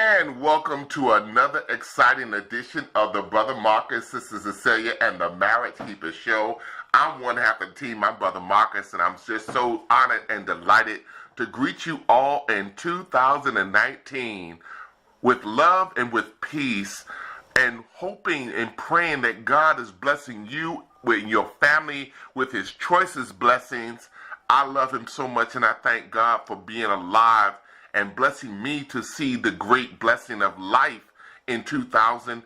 And welcome to another exciting edition of the Brother Marcus, Sister Cecilia, and the Marriage Keeper Show. I'm one half of the team, my brother Marcus, and I'm just so honored and delighted to greet you all in 2019 with love and with peace, and hoping and praying that God is blessing you with your family with his choicest blessings. I love him so much, and I thank God for being alive and blessing me to see the great blessing of life in 2019.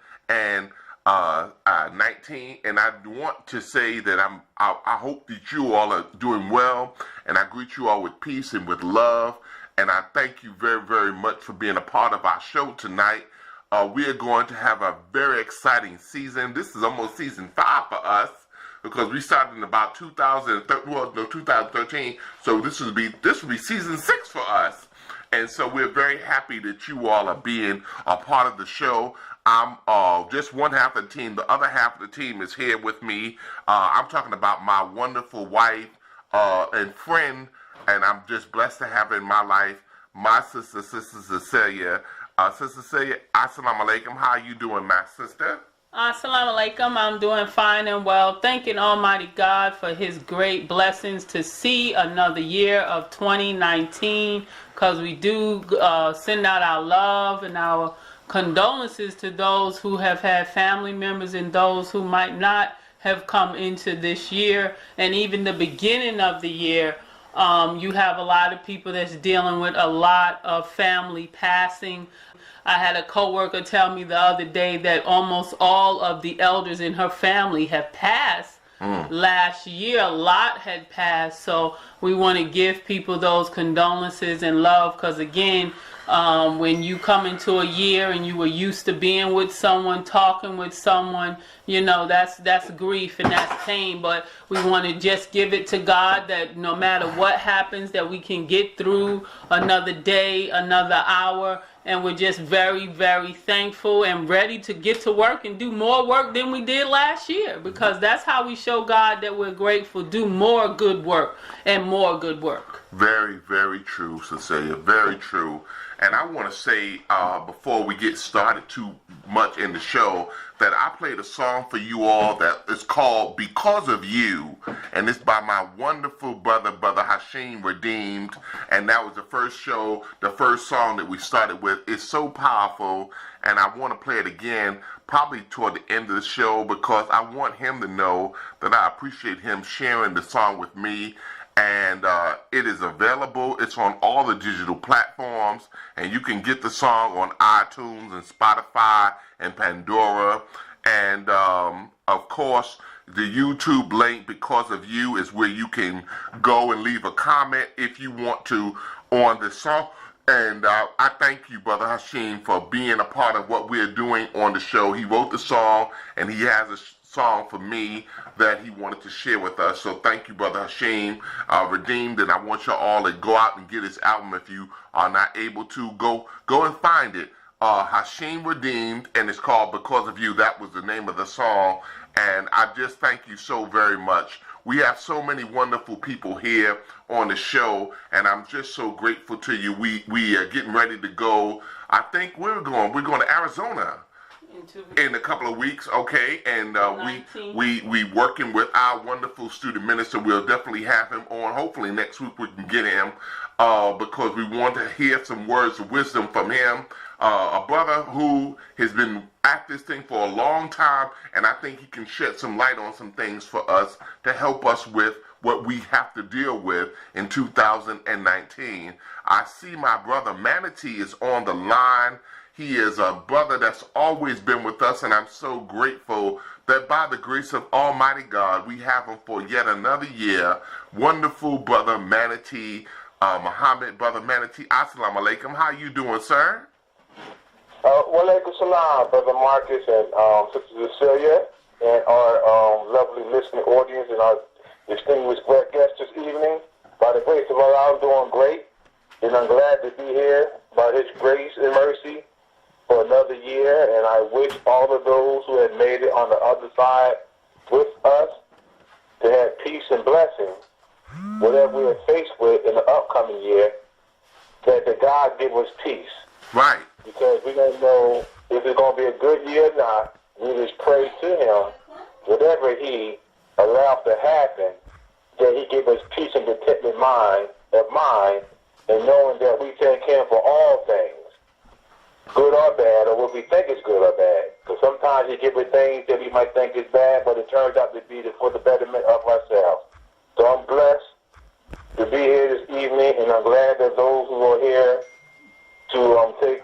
And I want to say that I hope that you all are doing well, and I greet you all with peace and with love. And I thank you very, very much for being a part of our show tonight. We are going to have a very exciting season. This is almost season 5 for us, because we started in about 2013. So this will be season 6 for us. And so we're very happy that you all are being a part of the show. I'm just one half of the team. The other half of the team is here with me. I'm talking about my wonderful wife and friend, and I'm just blessed to have in my life my sister Cecilia. Sister Cecilia, assalamu alaikum. How are you doing, my sister? Assalamu alaikum. I'm doing fine and well. Thanking Almighty God for his great blessings to see another year of 2019, because we do send out our love and our condolences to those who have had family members and those who might not have come into this year. And even the beginning of the year, you have a lot of people that's dealing with a lot of family passing. I had a coworker tell me the other day that almost all of the elders in her family have passed. Last year, a lot had passed. So we want to give people those condolences and love, because again, when you come into a year and you were used to being with someone, talking with someone, you know, that's grief and that's pain. But we want to just give it to God that no matter what happens, that we can get through another day, another hour. And we're just very, very thankful and ready to get to work and do more work than we did last year, because that's how we show God that we're grateful. Do more good work and more good work. Very, very true, Cecilia. Very true. And I want to say, before we get started too much in the show, that I played a song for you all that is called Because of You. And it's by my wonderful brother Hashim Redeemed. And that was the first song that we started with. It's so powerful. And I want to play it again, probably toward the end of the show, because I want him to know that I appreciate him sharing the song with me. And it is available. It's on all the digital platforms, and you can get the song on iTunes and Spotify and Pandora. And of course, the YouTube link, Because of You, is where you can go and leave a comment if you want to on the song. And I thank you, Brother Hashim, for being a part of what we're doing on the show. He wrote the song, and he has a song for me that he wanted to share with us. So thank you, Brother Hashim Redeemed, and I want you all to go out and get his album if you are not able to. Go and find it. Hashim Redeemed, and it's called Because of You. That was the name of the song, and I just thank you so very much. We have so many wonderful people here on the show, and I'm just so grateful to you. We are getting ready to go. I think we're going to Arizona in a couple of weeks, okay? And we working with our wonderful student minister. We'll definitely have him on. Hopefully next week we can get him, because we want to hear some words of wisdom from him. A brother who has been at this thing for a long time, and I think he can shed some light on some things for us to help us with what we have to deal with in 2019. I see my brother Manatee is on the line. He is a brother that's always been with us, and I'm so grateful that by the grace of Almighty God, we have him for yet another year. Wonderful brother Manatee, Muhammad, brother Manatee. Assalamu alaikum. How you doing, sir? Walaikum salam, Brother Marcus and Sister Cecilia, and our lovely listening audience and our distinguished guests this evening. By the grace of Allah, I'm doing great, and I'm glad to be here by His grace and mercy for another year, and I wish all of those who have made it on the other side with us to have peace and blessing, whatever we are faced with in the upcoming year, that God give us peace. Right. Because we're it's going to be a good year or not, we just pray to him, whatever he allows to happen, that he give us peace and contentment of mind, and knowing that we thank him for all things, good or bad, or what we think is good or bad. Because sometimes he give us things that we might think is bad, but it turns out to be for the betterment of ourselves. So I'm blessed to be here this evening, and I'm glad that those who are here to take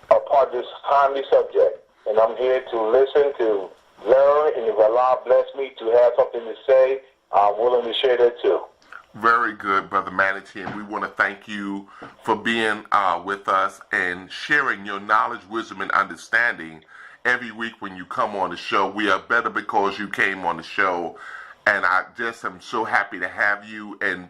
a part of this timely subject. And I'm here to listen, to learn, and if Allah bless me to have something to say, I'm willing to share that too. Very good, Brother Manatee, and we want to thank you for being with us and sharing your knowledge, wisdom, and understanding every week when you come on the show. We are better because you came on the show, and I just am so happy to have you, and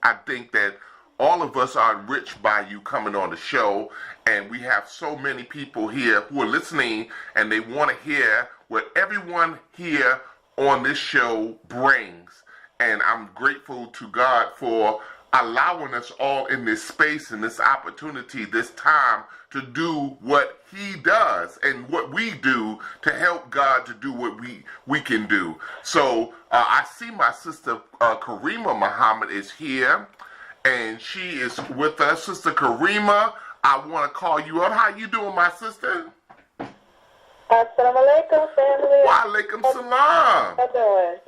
I think that all of us are enriched by you coming on the show, and we have so many people here who are listening, and they want to hear what everyone here on this show brings. And I'm grateful to God for allowing us all in this space and this opportunity, this time, to do what he does and what we do to help God to do what we can do. So I see my sister Karima Muhammad is here, and she is with us. Sister Karima, I want to call you up. How you doing, my sister? Assalamu alaikum, family. Wa alaikum salam. How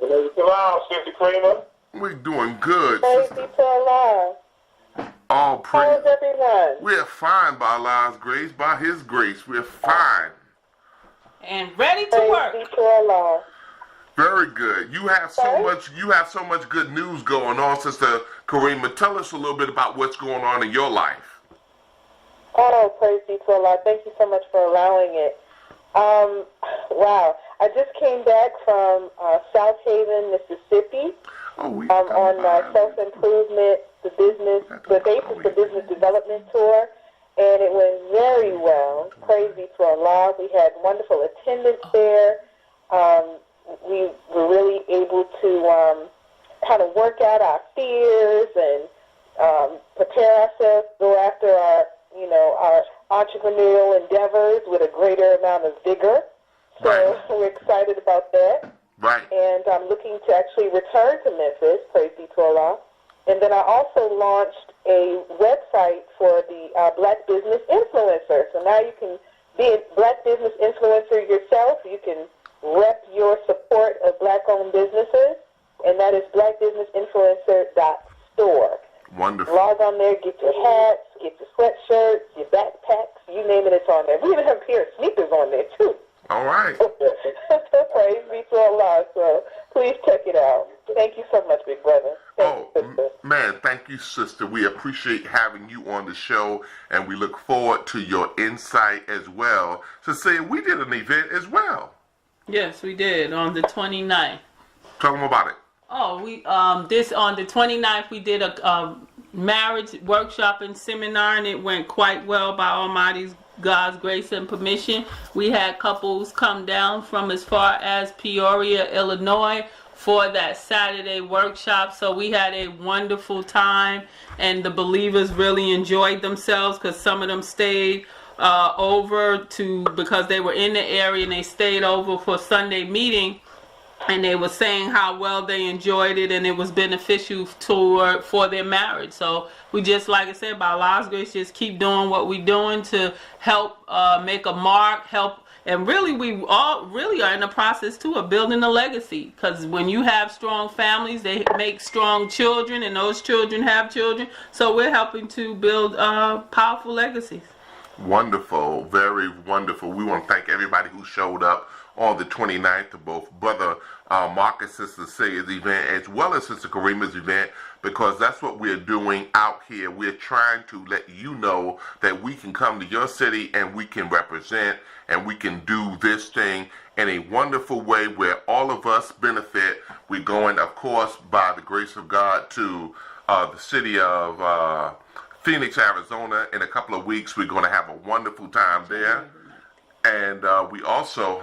you doing? Salam, Sister Karima. We're doing good. Praise be to Allah. All praise. How is everyone? We're fine by Allah's grace, by his grace. We're fine. And ready to Praise work. be to Allah. Very good. You have so much good news going on, Sister Karima. Tell us a little bit about what's going on in your life. Oh, praise be to Allah. Thank you so much for allowing it. Wow. I just came back from South Haven, Mississippi, on self-improvement, the basis for business development tour, and it went very well. Praise be to Allah. We had wonderful attendance there. We were really able to kind of work out our fears and prepare ourselves, go after our entrepreneurial endeavors with a greater amount of vigor. So we're excited about that. Right. And I'm looking to actually return to Memphis, praise be to Allah. And then I also launched a website for the Black Business Influencer. So now you can be a Black Business Influencer yourself. You can rep your support of Black-owned businesses, and that is blackbusinessinfluencer.store. Wonderful. Log on there, get your hats, get your sweatshirts, your backpacks, you name it, it's on there. We even have a pair of sneakers on there, too. All right. Praise be to Allah. So please check it out. Thank you so much, big brother. Thank you, sister. Man, thank you, sister. We appreciate having you on the show, and we look forward to your insight as well. So say we did an event as well. Yes, we did on the 29th. Tell them about it. Oh, we on the 29th we did a marriage workshop and seminar, and it went quite well by Almighty's God's grace and permission. We had couples come down from as far as Peoria, Illinois for that Saturday workshop. So we had a wonderful time, and the believers really enjoyed themselves because some of them stayed because they were in the area, and they stayed over for Sunday meeting. And they were saying how well they enjoyed it, and it was beneficial for their marriage. So we just, like I said, by Allah's grace, just keep doing what we're doing to help make a mark, and really we all really are in the process too of building a legacy. Because when you have strong families, they make strong children, and those children have children. So we're helping to build powerful legacies. Wonderful, very wonderful. We want to thank everybody who showed up on the 29th of both Brother Marcus, Sister Sayed's event, as well as Sister Karima's event, because that's what we're doing out here. We're trying to let you know that we can come to your city and we can represent and we can do this thing in a wonderful way where all of us benefit. We're going, of course, by the grace of God, to the city of Phoenix, Arizona. In a couple of weeks, we're going to have a wonderful time there. And we also,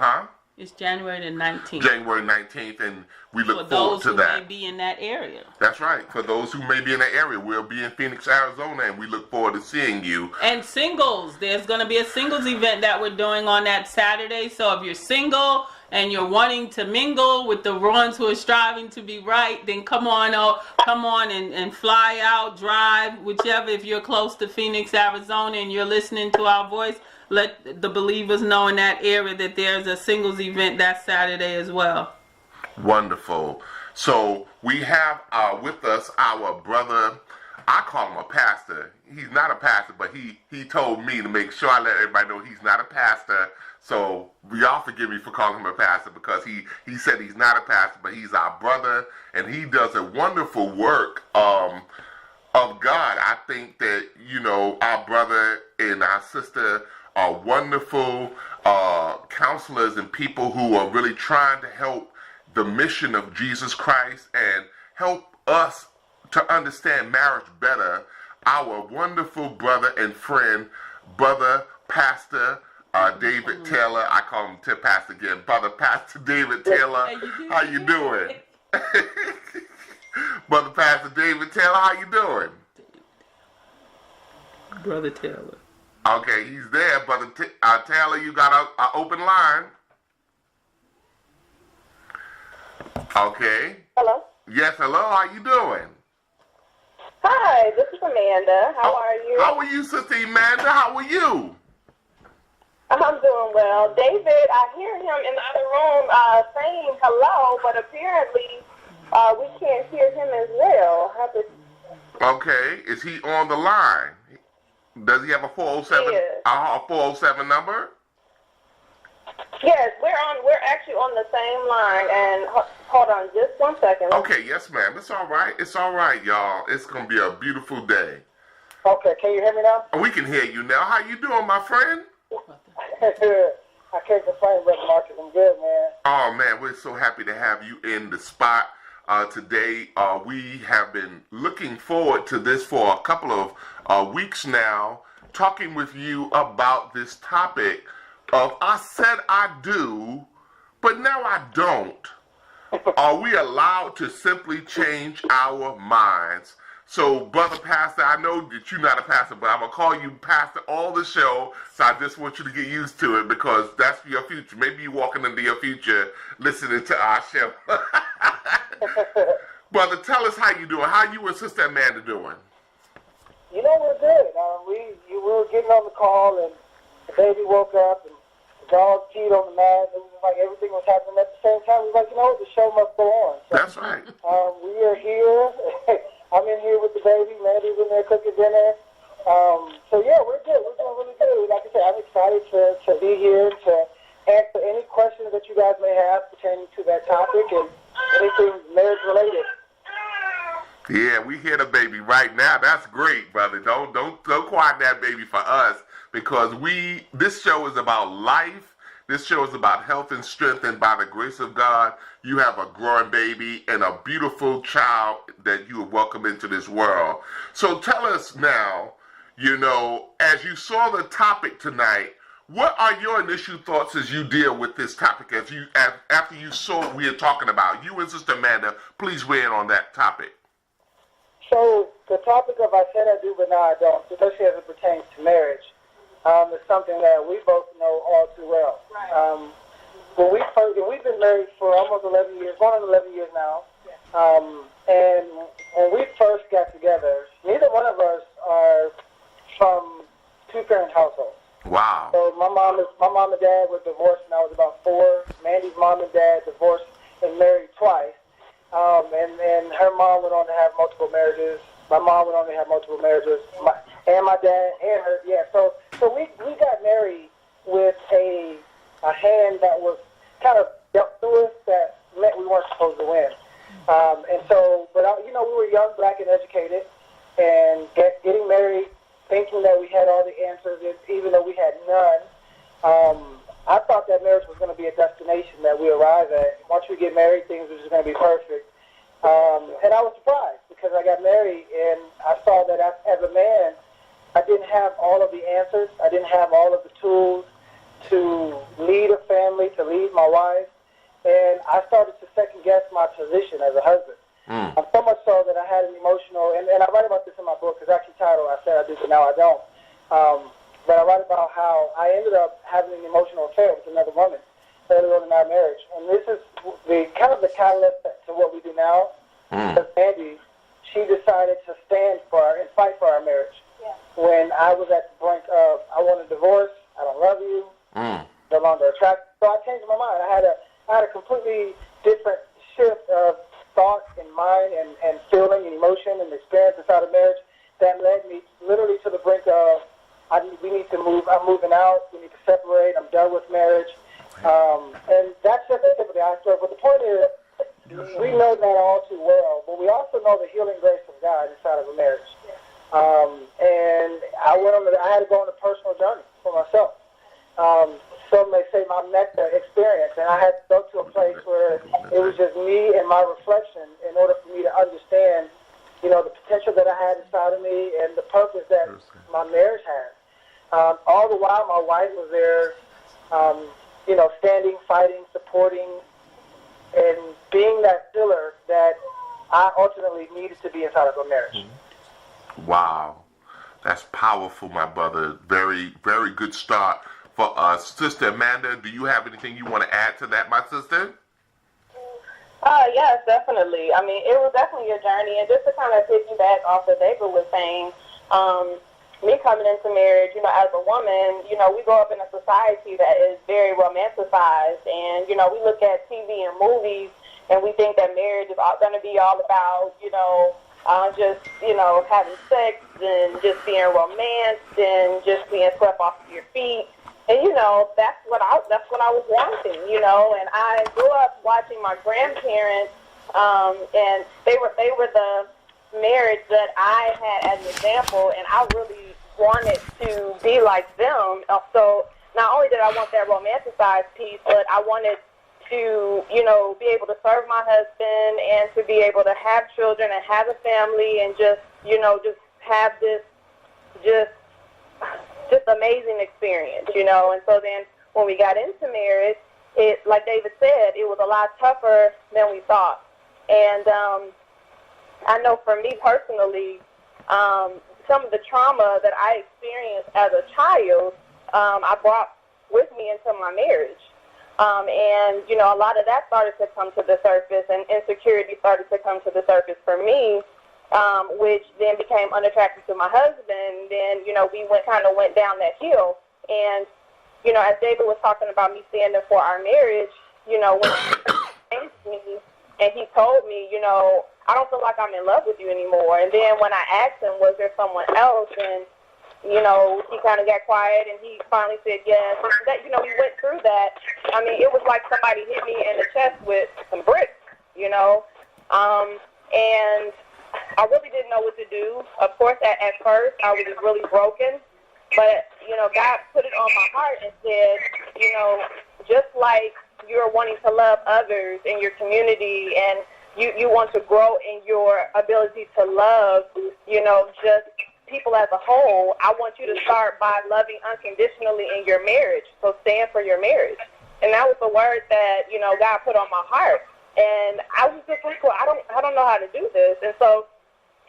It's January the 19th. January 19th, and we look forward to that. For those who may be in that area. That's right. For those who may be in that area, we'll be in Phoenix, Arizona, and we look forward to seeing you. And singles, there's going to be a singles event that we're doing on that Saturday. So if you're single and you're wanting to mingle with the ones who are striving to be right, then come on and fly out, drive, whichever. If you're close to Phoenix, Arizona, and you're listening to our voice, let the believers know in that area that there's a singles event that Saturday as well. Wonderful. So we have with us our brother. I call him a pastor. He's not a pastor, but he told me to make sure I let everybody know he's not a pastor. So y'all forgive me for calling him a pastor, because he said he's not a pastor, but he's our brother, and he does a wonderful work of God. I think that, our brother and our sister are wonderful counselors and people who are really trying to help the mission of Jesus Christ and help us to understand marriage better. Our wonderful brother and friend, brother Pastor David Taylor. I call him Pastor again. Brother Pastor David Taylor. How you doing? Brother Pastor David Taylor, how you doing? Brother Taylor. Okay, he's there. Brother Taylor, you got an open line. Okay. Hello. Yes, hello. How you doing? Hi, this is Amanda. How are you? How are you, Sister Amanda? How are you? I'm doing well. David, I hear him in the other room saying hello, but apparently we can't hear him as well. Okay, is he on the line? Does he have a 407? Yes. A 407 number? Yes, we're actually on the same line. And hold on, just 1 second. Okay, yes, ma'am. It's all right. It's all right, y'all. It's gonna be a beautiful day. Okay, can you hear me now? We can hear you now. How you doing, my friend? I can't complain, Brother Marcus. I'm good, man. Oh man, we're so happy to have you in the spot today. We have been looking forward to this for a couple of weeks now, talking with you about this topic of I said I do, but now I don't. Are we allowed to simply change our minds? So, Brother Pastor, I know that you're not a pastor, but I'm going to call you Pastor all the show, so I just want you to get used to it, because that's your future. Maybe you're walking into your future listening to our show. Brother, tell us how you doing. How you and Sister Amanda doing? You know, we're good. We were getting on the call, and the baby woke up, and the dog peed on the mat. It was like everything was happening at the same time. We were like, the show must go on. So, that's right. We are here. I'm in here with the baby. Mandy's in there cooking dinner. So, yeah, we're good. We're doing really good. Like I said, I'm excited to be here to answer any questions that you guys may have pertaining to that topic and anything marriage-related. Yeah, we hear the baby right now. That's great, brother. Don't quiet that baby for us, because this show is about life. This show is about health and strength, and by the grace of God, you have a growing baby and a beautiful child that you have welcomed into this world. So tell us now, as you saw the topic tonight, what are your initial thoughts as you deal with this topic, after you saw what we are talking about? You and Sister Amanda, please weigh in on that topic. So the topic of I said I do, but now I don't, especially as it pertains to marriage, is something that we both know all too well. Right. We've been married for almost 11 years, going on 11 years now. And when we first got together, neither one of us are from two-parent households. Wow. So my mom and dad were divorced when I was about 4. Mandy's mom and dad divorced and married twice. And her mom went on to have multiple marriages. My mom went on to have multiple marriages. My dad and her, yeah. So we got married with a hand that was kind of dealt to us that meant we weren't supposed to win. We were young, black, and educated, and getting married, thinking that we had all the answers, even though we had none. I thought that marriage was going to be a destination that we arrive at. Once we get married, things are just going to be perfect. And I was surprised, because I got married and I saw that as a man, I didn't have all of the answers. I didn't have all of the tools to lead a family, to lead my wife. second guess my position as a husband. So much so that I had an emotional, and I write about this in my book. It's actually titled, I said I do, but now I don't. But I write about how I ended up having an emotional affair with another woman early on in our marriage. And this is the catalyst to what we do now. Because Mandy, she decided to stand for and fight for our marriage. Yeah. When I was at the brink of, I want a divorce, I don't love you, no longer attracted. So I changed my mind. I had a completely different shift of thought and mind and feeling and emotion and experience inside of marriage that led me literally to the brink of, we need to move. I'm moving out. We need to separate. I'm done with marriage. And that's just the tip of the iceberg. But the point is, we know that all too well, but we also know the healing grace of God inside of a marriage. And I had to go on a personal journey for myself. Some may say my meta experience, and I had to go to a place where it was just me and my reflection in order for me to understand, the potential that I had inside of me and the purpose that my marriage had. All the while, my wife was there, standing, fighting, supporting, and being that pillar that I ultimately needed to be inside of a marriage. Wow. That's powerful, my brother. Very, very good start for us. Sister Amanda, do you have anything you want to add to that, my sister? Yes, definitely. I mean, it was definitely a journey. And just to kind of piggyback off what David was saying, me coming into marriage, as a woman, we grow up in a society that is very romanticized. And, we look at TV and movies, and we think that marriage is going to be all about, just, having sex and just being romanced and just being swept off of your feet. And, that's what I was wanting, and I grew up watching my grandparents, and they were the marriage that I had as an example, and I really wanted to be like them. So not only did I want that romanticized piece, but I wanted to, be able to serve my husband and to be able to have children and have a family and just have this just amazing experience, And so then when we got into marriage, it, like David said, it was a lot tougher than we thought. And I know for me personally, some of the trauma that I experienced as a child, I brought with me into my marriage. And, a lot of that started to come to the surface, and insecurity started to come to the surface for me, which then became unattractive to my husband. Then, we went down that hill. And, as David was talking about me standing for our marriage, when he came to me and he told me, I don't feel like I'm in love with you anymore. And then when I asked him, was there someone else? And, he kind of got quiet, and he finally said yes. That, we went through that. I mean, it was like somebody hit me in the chest with some bricks, and I really didn't know what to do. Of course, at first, I was just really broken. But, God put it on my heart and said, just like you're wanting to love others in your community and you want to grow in your ability to love, just people as a whole, I want you to start by loving unconditionally in your marriage. So stand for your marriage. And that was the word that, God put on my heart. And I was just like, well, I don't know how to do this. And so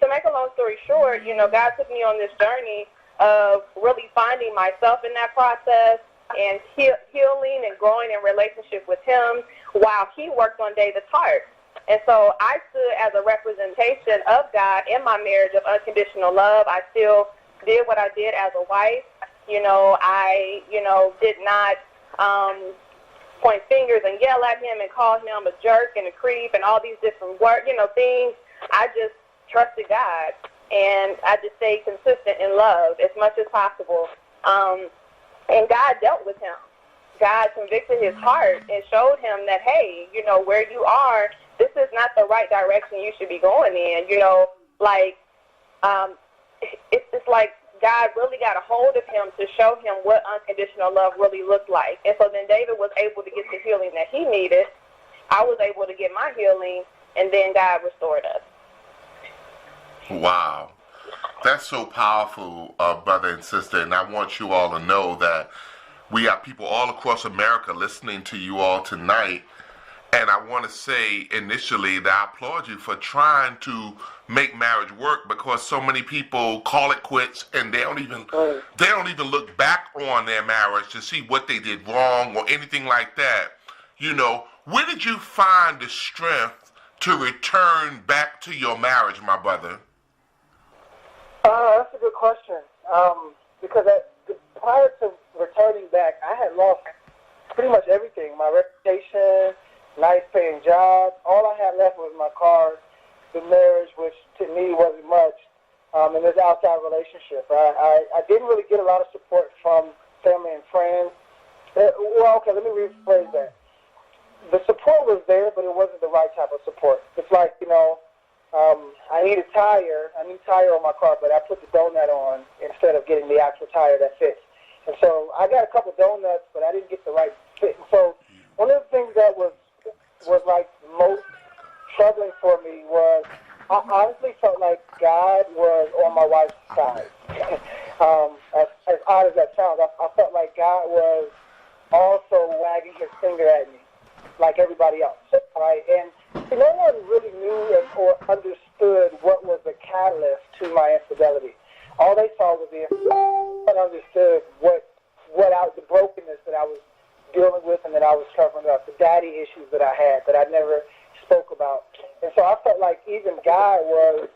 to make a long story short, God took me on this journey of really finding myself in that process and healing and growing in relationship with him while he worked on David's heart. And so I stood as a representation of God in my marriage of unconditional love. I still did what I did as a wife. I did not point fingers and yell at him and call him a jerk and a creep and all these different things. I just trusted God, and I just stayed consistent in love as much as possible. And God dealt with him. God convicted his heart and showed him that, hey, where you are, this is not the right direction you should be going in. It's like God really got a hold of him to show him what unconditional love really looked like. And so then David was able to get the healing that he needed. I was able to get my healing, and then God restored us. Wow. That's so powerful, brother and sister, and I want you all to know that we have people all across America listening to you all tonight, And I want to say initially that I applaud you for trying to make marriage work, because so many people call it quits and they don't even look back on their marriage to see what they did wrong or anything like that. You know, where did you find the strength to return back to your marriage, my brother? That's a good question. Because prior to returning back, I had lost pretty much everything. My reputation, nice paying job. All I had left was my car, the marriage, which to me wasn't much, and this outside relationship. I didn't really get a lot of support from family and friends. Well, okay, let me rephrase that. The support was there, but it wasn't the right type of support. It's like, I need a tire on my car, but I put the donut on instead of getting the actual tire that fits. And so I got a couple donuts, but I didn't get the right fit. And so one of the things that was like most troubling for me was I honestly felt like God was on my wife's side. As odd as that sounds, I felt like God was also wagging his finger at me, like everybody else. Right? And no one really knew or understood what was the catalyst to my infidelity. All they saw was the infidelity, but understood the brokenness that I was dealing with and that I was covering up, the daddy issues that I had that I never spoke about. And so I felt like even God was,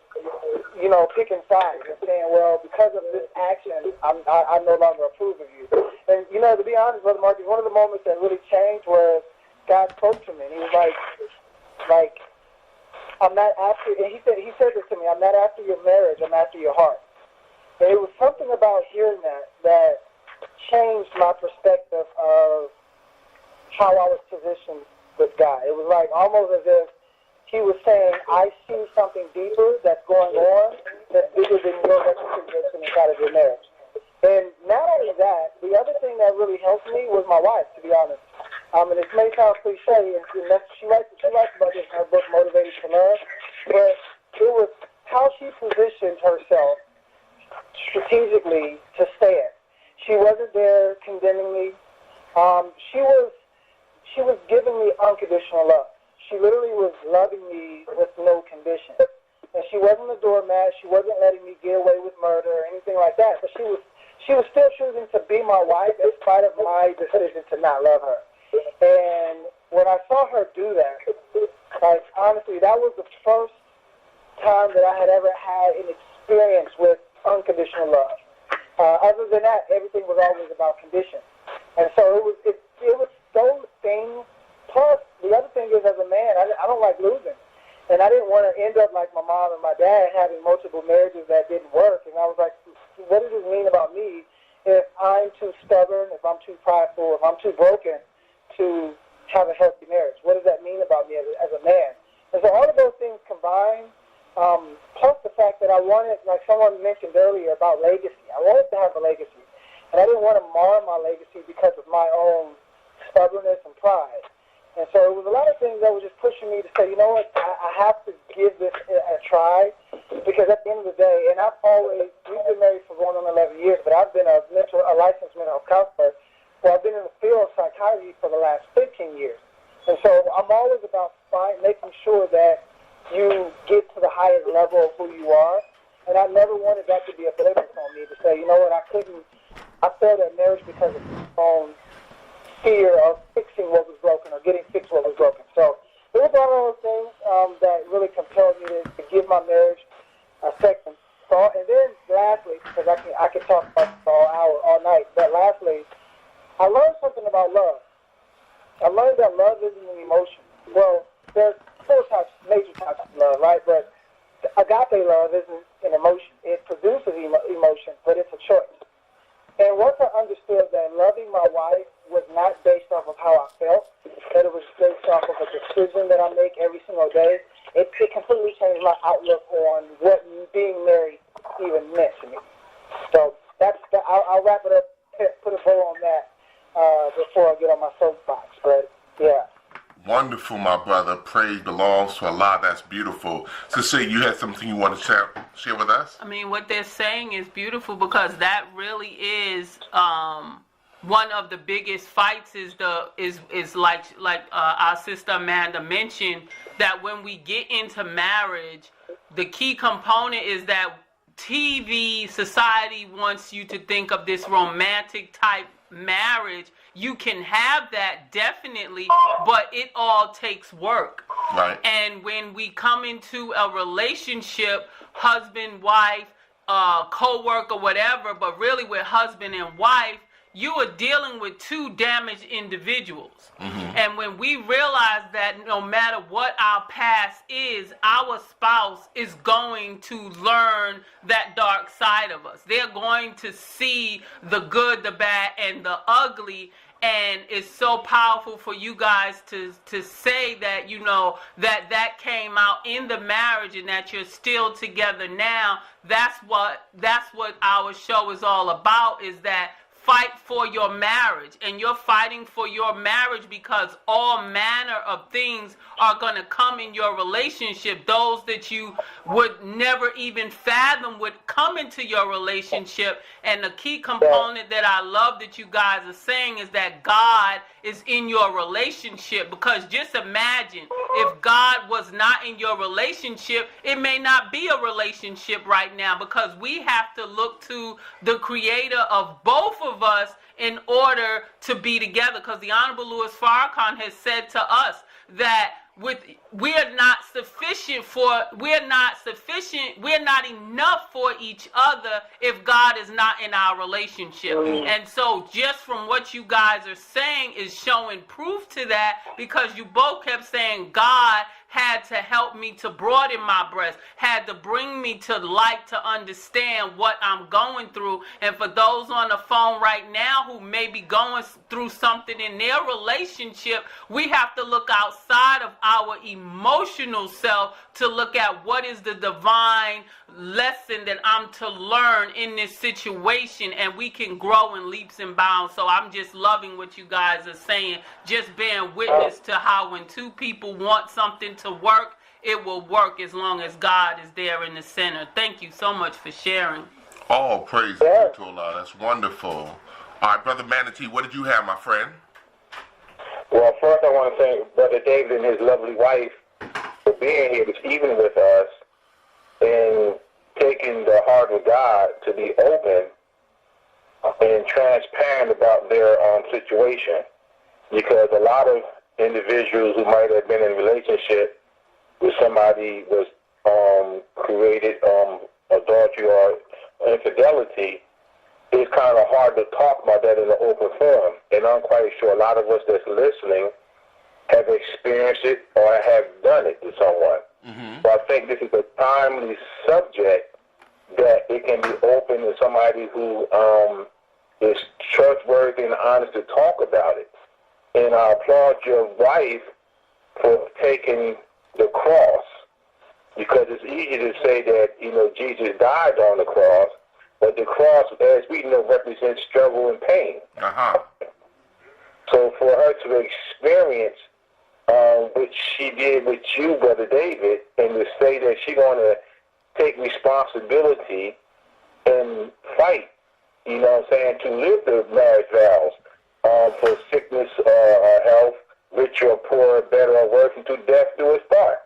picking sides and saying, well, because of this action, I no longer approve of you. And, to be honest, Brother Marcus, one of the moments that really changed was God spoke to me. And he was like, I'm not after, and he said this to me, I'm not after your marriage, I'm after your heart. And it was something about hearing that changed my perspective of how I was positioned with God. It was like almost as if he was saying, I see something deeper that's going on that's bigger than your reconciliation inside of your marriage. And not only that, the other thing that really helped me was my wife, to be honest. And it may sound cliche, and she writes about this in her book, Motivated to Love, but it was how she positioned herself strategically to stand. She wasn't there condemning me. She was giving me unconditional love. She literally was loving me with no condition. And she wasn't a doormat. She wasn't letting me get away with murder or anything like that. But she was still choosing to be my wife in spite of my decision to not love her. And when I saw her do that, like honestly, that was the first time that I had ever had an experience with unconditional love. Other than that, everything was always about condition. And so it was those things. Plus, the other thing is, as a man, I don't like losing. And I didn't want to end up like my mom and my dad having multiple marriages that didn't work. And I was like, what does this mean about me if I'm too stubborn, if I'm too prideful, if I'm too broken to have a healthy marriage? What does that mean about me as a man? And so all of those things combined, plus the fact that I wanted, like someone mentioned earlier about legacy, I wanted to have a legacy. And I didn't want to mar my legacy because of my own stubbornness and pride. And so it was a lot of things that were just pushing me to say, you know what, I have to give this a try, because at the end of the day, and we've been married for going on 11 years, but I've been a licensed mental health counselor, so I've been in the field of psychiatry for the last 15 years. And so I'm always about making sure that you get to the highest level of who you are, and I never wanted that to be a blemish on me, to say, you know what, I failed at marriage because of my own fear of fixing what was broken or getting fixed what was broken. So it was one of those things that really compelled me to give my marriage a second thought. And then lastly, because I can talk about this all night, but lastly, I learned something about love. I learned that love isn't an emotion. Well, there's major types of love, right? But agape love isn't an emotion. It produces emotion, but it's a choice. And once I understood that loving my wife was not based off of how I felt, that it was based off of a decision that I make every single day, it completely changed my outlook on what being married even meant to me. So I'll wrap it up, put a bow on that before I get on my soapbox. But yeah. Wonderful, my brother. Praise belongs to Allah. That's beautiful. Cecilia, you had something you want to share with us? I mean, what they're saying is beautiful, because that really is one of the biggest fights is like our sister Amanda mentioned, that when we get into marriage, the key component is that TV society wants you to think of this romantic type marriage. You can have that, definitely, but it all takes work. Right. And when we come into a relationship, husband, wife, co-worker, whatever, but really with husband and wife, you are dealing with two damaged individuals. Mm-hmm. And when we realize that no matter what our past is, our spouse is going to learn that dark side of us. They're going to see the good, the bad, and the ugly. And it's so powerful for you guys to say that, you know, that came out in the marriage and that you're still together now. That's what our show is all about, is that fight for your marriage. And you're fighting for your marriage because all manner of things are going to come in your relationship. Those that you would never even fathom would come into your relationship. And the key component that I love that you guys are saying is that God is in your relationship. Because just imagine, if God was not in your relationship, it may not be a relationship right now, because we have to look to the creator of both of us in order to be together. Because the Honorable Louis Farrakhan has said to us that we're not enough for each other if God is not in our relationship. And so just from what you guys are saying is showing proof to that, because you both kept saying God had to help me to broaden my breast, had to bring me to to understand what I'm going through. And for those on the phone right now who may be going through something in their relationship, we have to look outside of our emotional self to look at what is the divine lesson that I'm to learn in this situation, and we can grow in leaps and bounds. So I'm just loving what you guys are saying, just bearing witness to how when two people want something to work, it will work as long as God is there in the center. Thank you so much for sharing. Oh, praise be to Allah. That's wonderful. All right, Brother Manatee, what did you have, my friend? Well, first I want to thank Brother David and his lovely wife for being here this evening with us and taking the heart of God to be open and transparent about their situation. Because a lot of individuals who might have been in a relationship with somebody was created adultery or infidelity, it's kind of hard to talk about that in an open forum. And I'm quite sure a lot of us that's listening have experienced it or have done it to someone. Mm-hmm. So I think this is a timely subject that it can be open to somebody who is trustworthy and honest to talk about it. And I applaud your wife for taking the cross, because it's easy to say that, you know, Jesus died on the cross, but the cross, as we know, represents struggle and pain. Uh-huh. So for her to experience what she did with you, Brother David, and to say that she's going to take responsibility and fight, you know what I'm saying, to live the marriage vows for sickness or health, rich or poor, better or worse, and to death do us part.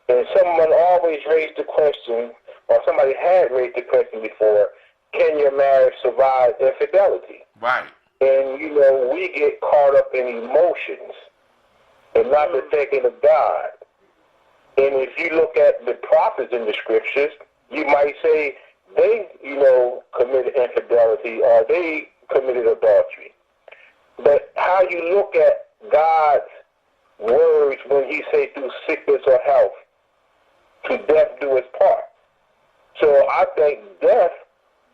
And someone always raised the question, or somebody had raised the question before, can your marriage survive infidelity? Right. And, you know, we get caught up in emotions and not the thinking of God. And if you look at the prophets in the scriptures, you might say they, you know, committed infidelity or they committed adultery. But how you look at God's words when he say through sickness or health, to death do its part. So I think death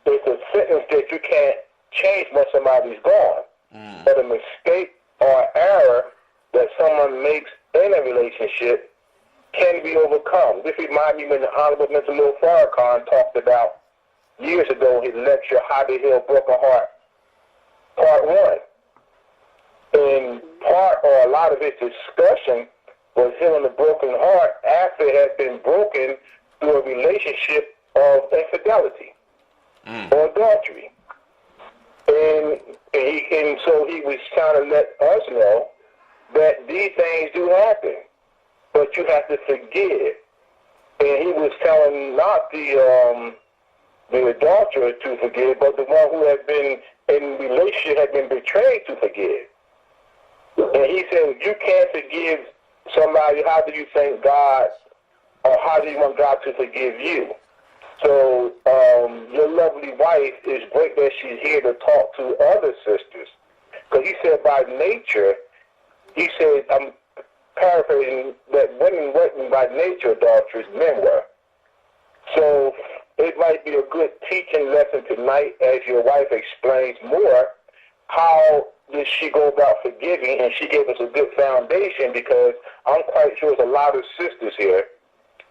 is a sentence that you can't change when somebody's gone. But a mistake or error that someone makes in a relationship can be overcome. This reminds me when the Honorable Mr. Louis Farrakhan talked about years ago his lecture, How to Heal Broken Heart, Part 1. And a lot of his discussion was healing a broken heart after it had been broken through a relationship of infidelity or adultery. And so he was trying to let us know that these things do happen, but you have to forgive. And he was telling not the adulterer to forgive, but the one who had been in relationship had been betrayed to forgive. And he said, you can't forgive somebody. How do you think God, or how do you want God to forgive you? So your lovely wife, is great that she's here to talk to other sisters. Because he said by nature, he said, I'm paraphrasing, that women weren't by nature adulterers, men were. So it might be a good teaching lesson tonight as your wife explains more how does she go about forgiving, and she gave us a good foundation, because I'm quite sure there's a lot of sisters here.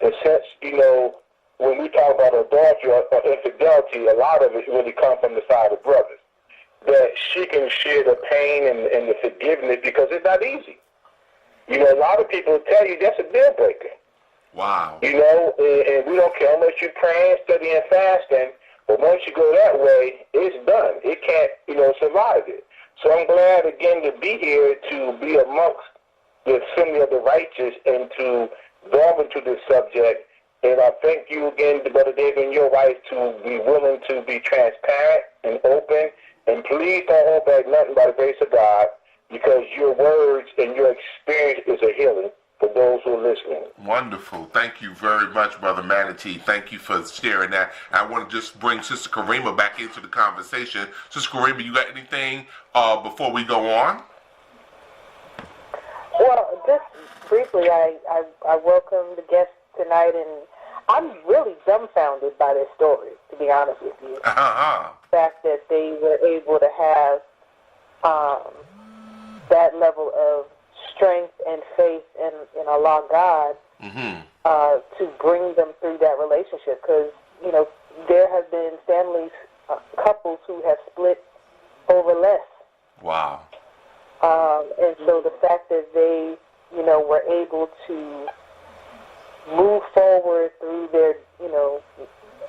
And since, when we talk about adultery or infidelity, a lot of it really comes from the side of brothers. That she can share the pain and the forgiveness, because it's not easy. A lot of people tell you that's a deal breaker. Wow. And we don't care how much you're praying, studying, fasting, but once you go that way, it's done. It can't, survive it. So I'm glad, again, to be here, to be amongst the assembly of the righteous and to delve into this subject. And I thank you again, Brother David, and your wife, to be willing to be transparent and open. And please don't hold back nothing by the grace of God, because your words and your experience is a healing for those who are listening. Wonderful. Thank you very much, Brother Manatee. Thank you for sharing that. I want to just bring Sister Karima back into the conversation. Sister Karima, you got anything before we go on? Well, just briefly, I welcome the guests tonight, and I'm really dumbfounded by this story, to be honest with you. Uh-huh. The fact that they were able to have that level of strength and faith in Allah God to bring them through that relationship. Because, there have been families, couples who have split over less. Wow. And so the fact that they, were able to move forward through their,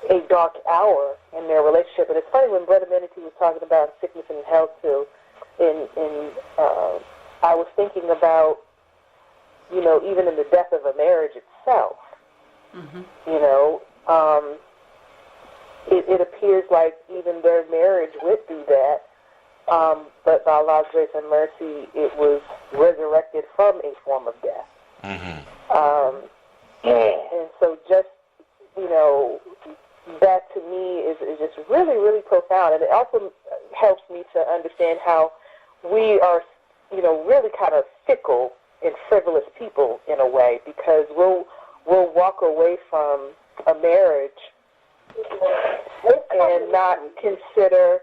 a dark hour in their relationship. And it's funny when Brother Manatee was talking about sickness and health too, I was thinking about, even in the death of a marriage itself, it appears like even their marriage went through that, but by Allah's grace and mercy, it was resurrected from a form of death. And so just, that to me is just really, really profound. And it also helps me to understand how we are, really kind of fickle and frivolous people in a way, because we'll walk away from a marriage and not consider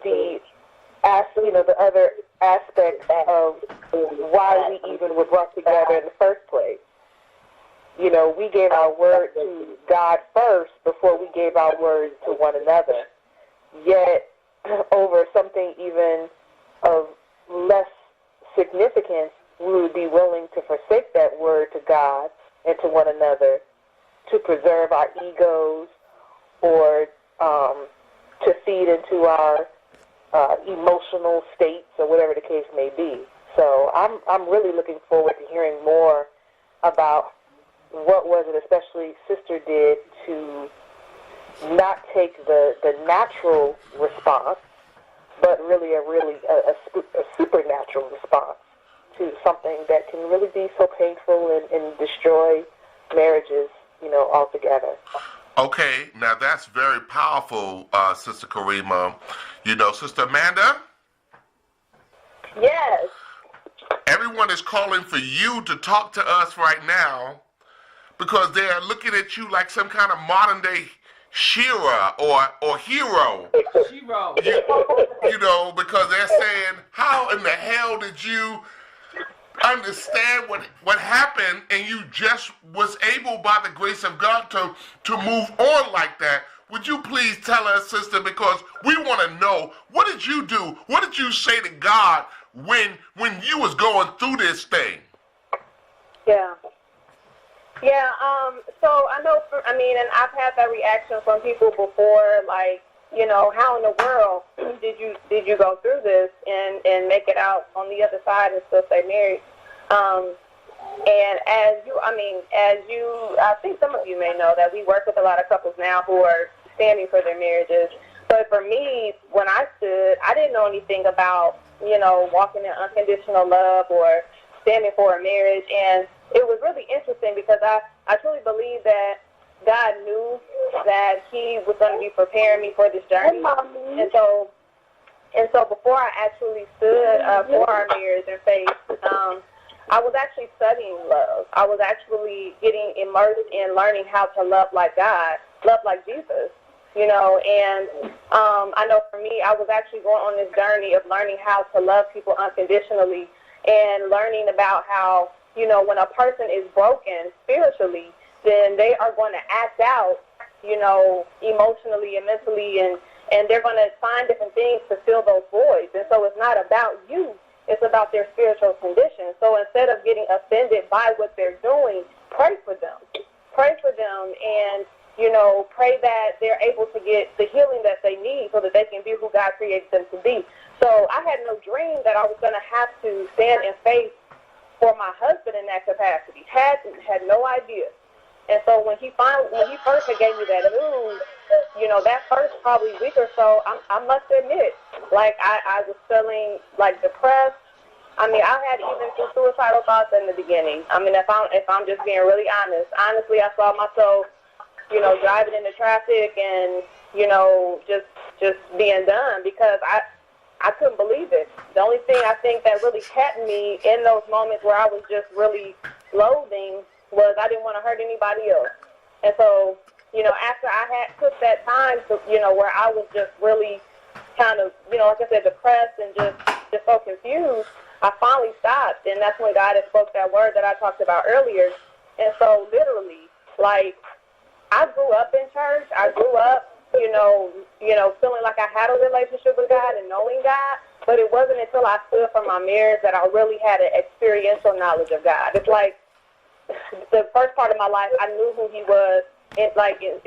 the other aspects of why we even were brought together in the first place. We gave our word to God first before we gave our word to one another. Yet, over something even of less significance, we would be willing to forsake that word to God and to one another to preserve our egos or to feed into our emotional states or whatever the case may be. So I'm really looking forward to hearing more about what was it especially Sister did to not take the natural response, but really a supernatural response to something that can really be so painful and destroy marriages, altogether. Okay, now that's very powerful, Sister Karima. Sister Amanda? Yes. Everyone is calling for you to talk to us right now because they are looking at you like some kind of modern-day Shira or hero. Shiro. Because they're saying, how in the hell did you understand what happened and you just was able by the grace of God to move on like that? Would you please tell us, sister, because we want to know, what did you do? What did you say to God when you was going through this thing? Yeah. So I know, and I've had that reaction from people before, like, you know, how in the world did you go through this and make it out on the other side and still stay married? And I think some of you may know that we work with a lot of couples now who are standing for their marriages. But for me, when I stood, I didn't know anything about, you know, walking in unconditional love or standing for a marriage. And it was really interesting because I truly believe that God knew that he was going to be preparing me for this journey. And so before I actually stood for our marriage and faith, I was actually studying love. I was actually getting immersed in learning how to love like God, love like Jesus, you know. And I know for me, I was actually going on this journey of learning how to love people unconditionally and learning about how, you know, when a person is broken spiritually, then they are going to act out, you know, emotionally and mentally, and they're going to find different things to fill those voids. And so it's not about you. It's about their spiritual condition. So instead of getting offended by what they're doing, pray for them. Pray for them and, you know, pray that they're able to get the healing that they need so that they can be who God created them to be. So I had no dream that I was going to have to stand in faith for my husband in that capacity. Had no idea. And so when he first gave me that news, you know, that first probably week or so, I must admit, like I was feeling like depressed. I mean, I had even some suicidal thoughts in the beginning. I mean, if I'm just being really honest, honestly, I saw myself, you know, driving into traffic and, you know, just being done because I couldn't believe it. The only thing I think that really kept me in those moments where I was just really loathing was I didn't want to hurt anybody else. And so, you know, after I had took that time to, you know, where I was just really kind of, you know, like I said, depressed and just so confused, I finally stopped. And that's when God had spoke that word that I talked about earlier. And so literally, like, I grew up in church. I grew up, you know, feeling like I had a relationship with God and knowing God. But it wasn't until I stood for my marriage that I really had an experiential knowledge of God. It's like, the first part of my life, I knew who he was in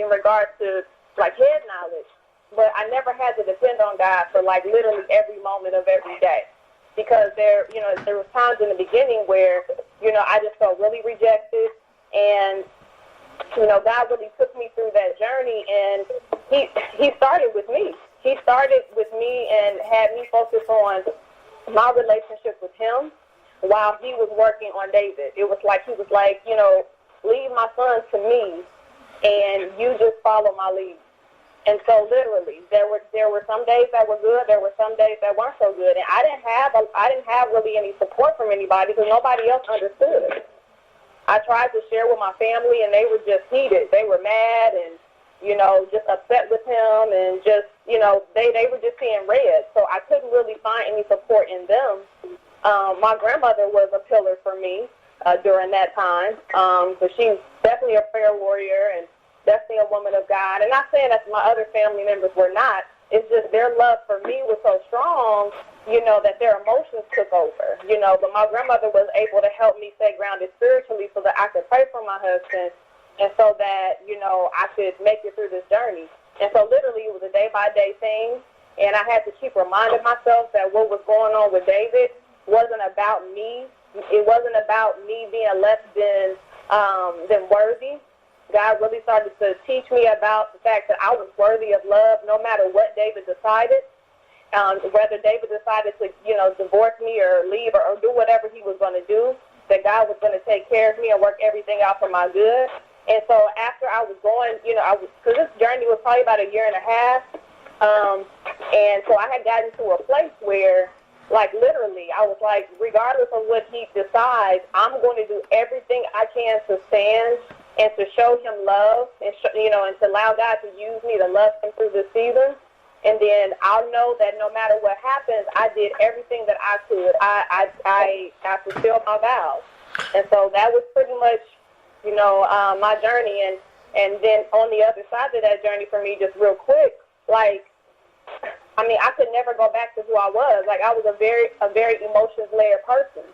regards to, like, head knowledge. But I never had to depend on God for, like, literally every moment of every day. Because there was times in the beginning where, you know, I just felt really rejected. And, you know, God really took me through that journey. And he started with me. He started with me and had me focus on my relationship with him, while he was working on David. It was like he was like, you know, leave my son to me and you just follow my lead. And so literally there were some days that were good, there were some days that weren't so good. And I didn't have really any support from anybody because nobody else understood. I tried to share with my family and they were just heated. They were mad and, you know, just upset with him and just, you know, they were just seeing red. So I couldn't really find any support in them. My grandmother was a pillar for me during that time. So she's definitely a prayer warrior and definitely a woman of God. And not saying that my other family members were not. It's just their love for me was so strong, you know, that their emotions took over, you know. But my grandmother was able to help me stay grounded spiritually so that I could pray for my husband and so that, you know, I could make it through this journey. And so literally it was a day-by-day thing. And I had to keep reminding myself that what was going on with David wasn't about me. It wasn't about me being less than worthy. God really started to teach me about the fact that I was worthy of love no matter what David decided. Whether David decided to, you know, divorce me or leave or do whatever he was going to do, that God was going to take care of me and work everything out for my good. And so after I was going, you know, because this journey was probably about a year and a half. And so I had gotten to a place where, like, literally, I was like, regardless of what he decides, I'm going to do everything I can to stand and to show him love and, you know, and to allow God to use me to love him through this season. And then I'll know that no matter what happens, I did everything that I could. I fulfilled my vows. And so that was pretty much, you know, my journey. And then on the other side of that journey for me, just real quick, like, I mean, I could never go back to who I was. Like, I was a very emotions-laden person,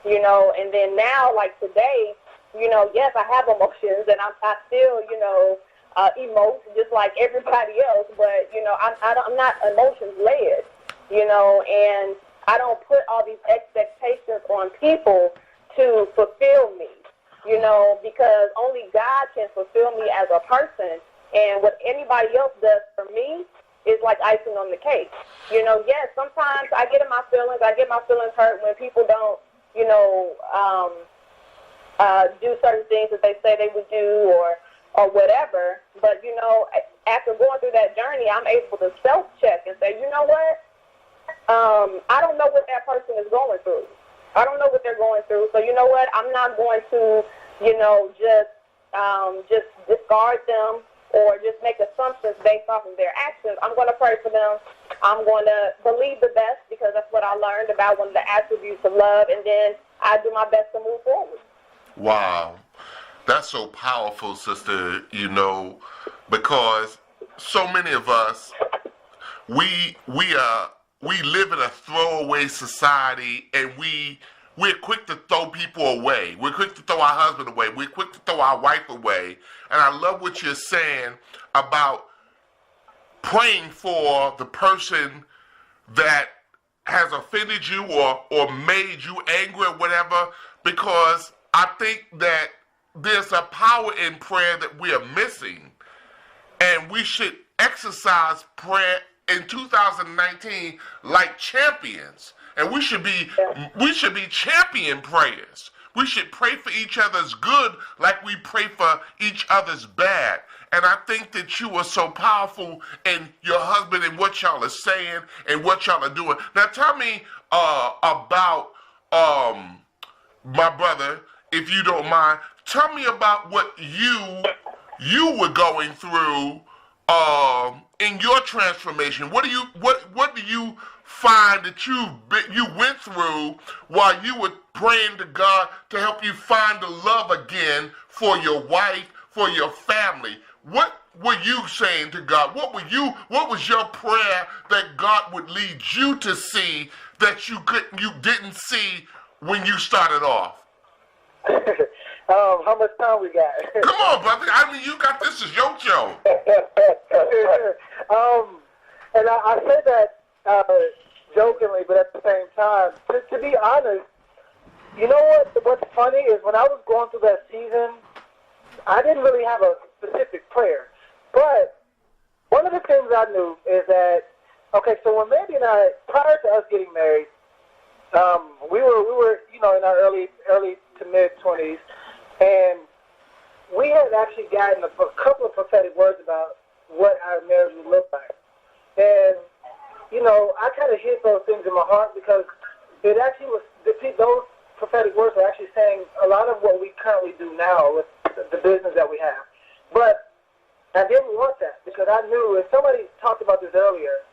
you know. And then now, like today, you know, yes, I have emotions, and I still, you know, emote just like everybody else, but, you know, I'm not emotions led, you know, and I don't put all these expectations on people to fulfill me, you know, because only God can fulfill me as a person, and what anybody else does for me is like icing on the cake. You know, yes, sometimes I get in my feelings. I get my feelings hurt when people don't, you know, do certain things that they say they would do or whatever. But, you know, after going through that journey, I'm able to self-check and say, you know what? I don't know what that person is going through. I don't know what they're going through. So, you know what? I'm not going to, you know, just discard them or just make assumptions based off of their actions. I'm going to pray for them. I'm going to believe the best because that's what I learned about one of the attributes of love, and then I do my best to move forward. Wow. That's so powerful, sister, you know, because so many of us, we live in a throwaway society, and we're quick to throw people away. We're quick to throw our husband away. We're quick to throw our wife away. And I love what you're saying about praying for the person that has offended you or made you angry or whatever, because I think that there's a power in prayer that we are missing. And we should exercise prayer in 2019 like champions. And we should be champion prayers. We should pray for each other's good like we pray for each other's bad. And I think that you are so powerful in your husband and what y'all are saying and what y'all are doing. Now tell me about my brother, if you don't mind. Tell me about what you were going through in your transformation. What do you find that you went through while you were praying to God to help you find the love again for your wife, for your family? What were you saying to God? What was your prayer that God would lead you to see that you didn't see when you started off? How much time we got? Come on, brother. I mean, you got this as your show. And I say that jokingly, but at the same time, to be honest, you know what's funny is when I was going through that season, I didn't really have a specific prayer. But one of the things I knew is that, okay, so when Mandy and I, prior to us getting married, we were you know, in our early to mid-20s, and we had actually gotten a couple of prophetic words about what our marriage would look like. And, you know, I kind of hid those things in my heart because it actually was, those prophetic words are actually saying a lot of what we currently do now with the business that we have. But I didn't want that because I knew, and somebody talked about this earlier,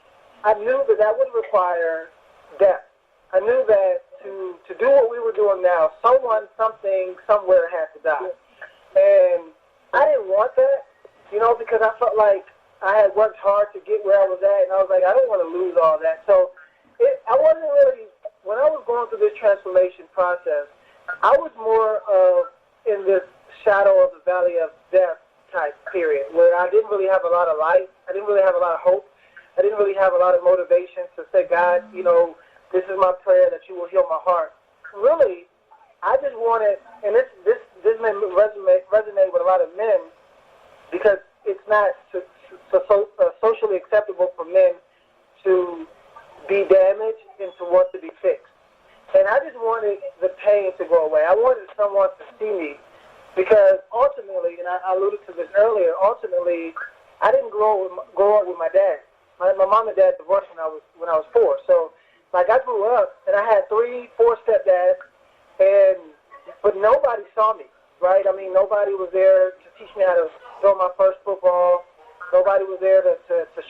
I knew that would require depth. I knew that to do what we were doing now, someone, something, somewhere had to die. And I didn't want that, you know, because I felt like I had worked hard to get where I was at, and I was like, I don't want to lose all that. So I wasn't really, when I was going through this transformation process, I was more of in this shadow of the valley of death type period, where I didn't really have a lot of light. I didn't really have a lot of hope. I didn't really have a lot of motivation to say, God, you know, this is my prayer that you will heal my heart. Really, I just wanted, and this may resonate with a lot of men, because it's not socially acceptable for men to be damaged and to want to be fixed. And I just wanted the pain to go away. I wanted someone to see me, because ultimately, and I alluded to this earlier, ultimately, I didn't grow up with my dad. My mom and dad divorced when I was 4. So, like, I grew up, and I had 3, 4 stepdads, but nobody saw me, right? I mean, nobody was there to teach me how to throw my first football. Nobody was there to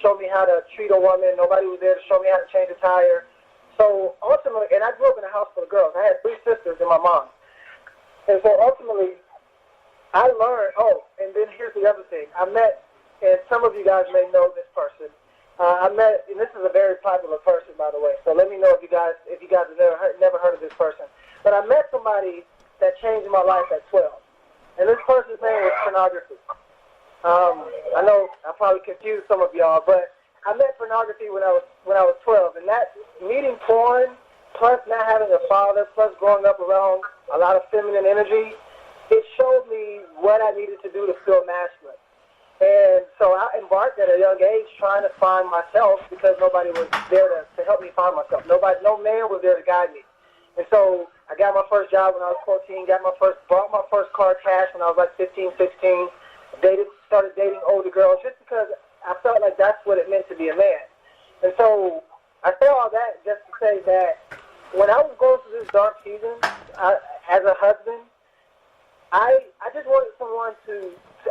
show me how to treat a woman. Nobody was there to show me how to change a tire. So ultimately, and I grew up in a house full of girls. I had 3 sisters and my mom. And so ultimately, I learned, and then here's the other thing. I met, and some of you guys may know this person. I met, and this is a very popular person, by the way. So let me know if you guys have never heard of this person. But I met somebody that changed my life at 12. And this person's name was pornography. I know I probably confused some of y'all, but I met pornography when I was 12, and that meeting porn, plus not having a father, plus growing up around a lot of feminine energy, it showed me what I needed to do to feel masculine. And so I embarked at a young age trying to find myself because nobody was there to help me find myself. No man was there to guide me. And so I got my first job when I was 14, bought my first car cash when I was like 15, 16, started dating older girls just because I felt like that's what it meant to be a man. And so I say all that just to say that when I was going through this dark season, as a husband, I just wanted someone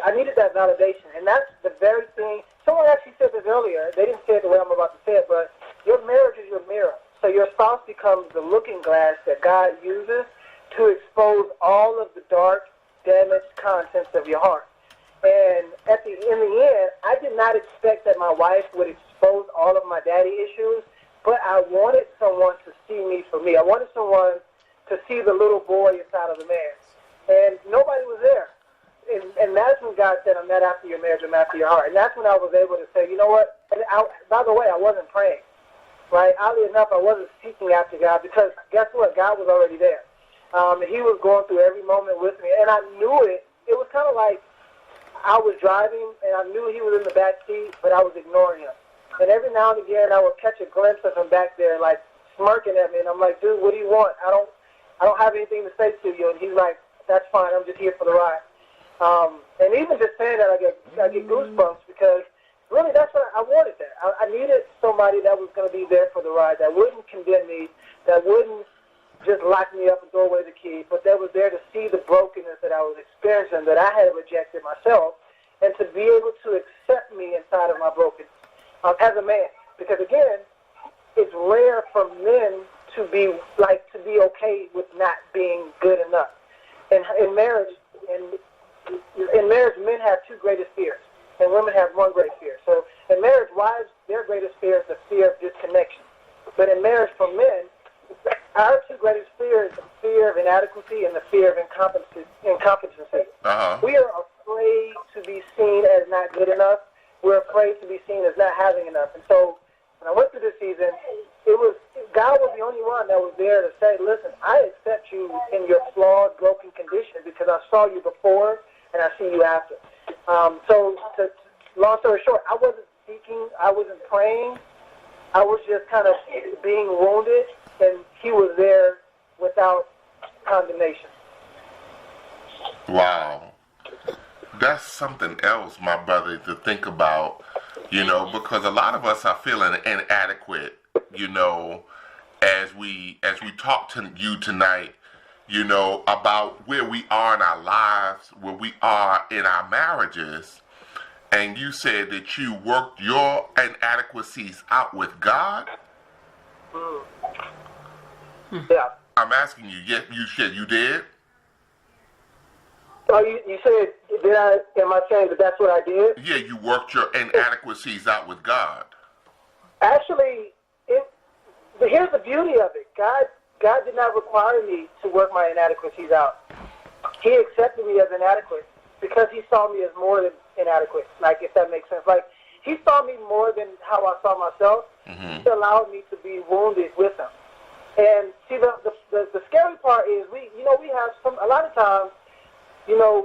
I needed that validation. And that's the very thing. Someone actually said this earlier. They didn't say it the way I'm about to say it, but your marriage is your mirror. So your spouse becomes the looking glass that God uses to expose all of the dark, damaged contents of your heart. And in the end, I did not expect that my wife would expose all of my daddy issues, but I wanted someone to see me for me. I wanted someone to see the little boy inside of the man. And nobody was there. And that's when God said, I'm not after your marriage, I'm after your heart. And that's when I was able to say, you know what? And by the way, I wasn't praying. Right? Oddly enough, I wasn't seeking after God because guess what? God was already there. He was going through every moment with me. And I knew it. It was kind of like I was driving, and I knew he was in the back seat, but I was ignoring him. And every now and again, I would catch a glimpse of him back there, like smirking at me. And I'm like, dude, what do you want? I don't have anything to say to you. And he's like, that's fine. I'm just here for the ride. And even just saying that, I get goosebumps because really that's what I wanted. That I needed somebody that was going to be there for the ride, that wouldn't condemn me, that wouldn't just lock me up and throw away the key, but that was there to see the brokenness that I was experiencing, that I had rejected myself, and to be able to accept me inside of my brokenness as a man. Because again, it's rare for men to be okay with not being good enough. And in marriage, men have two greatest fears, and women have one great fear. So in marriage, wives, their greatest fear is the fear of disconnection. But in marriage, for men, our two greatest fears are the fear of inadequacy and the fear of incompetency. Uh-huh. We are afraid to be seen as not good enough. We're afraid to be seen as not having enough. And so when I went through this season, God was the only one that was there to say, listen, I accept you in your flawed, broken condition because I saw you before and I see you after. Long story short, I wasn't seeking, I wasn't praying. I was just kind of being wounded, and he was there without condemnation. Wow. That's something else, my brother, to think about, because a lot of us are feeling inadequate, as we talk to you tonight, about where we are in our lives, where we are in our marriages. And you said that you worked your inadequacies out with God? Yeah. I'm asking you, you said you did? Oh, you said, am I saying that that's what I did? Yeah, you worked your inadequacies out with God. Actually, here's the beauty of it. God did not require me to work my inadequacies out. He accepted me as inadequate because he saw me as more than inadequate, like, if that makes sense. Like, he saw me more than how I saw myself. Mm-hmm. He allowed me to be wounded with him. And see, the scary part is we have a lot of times,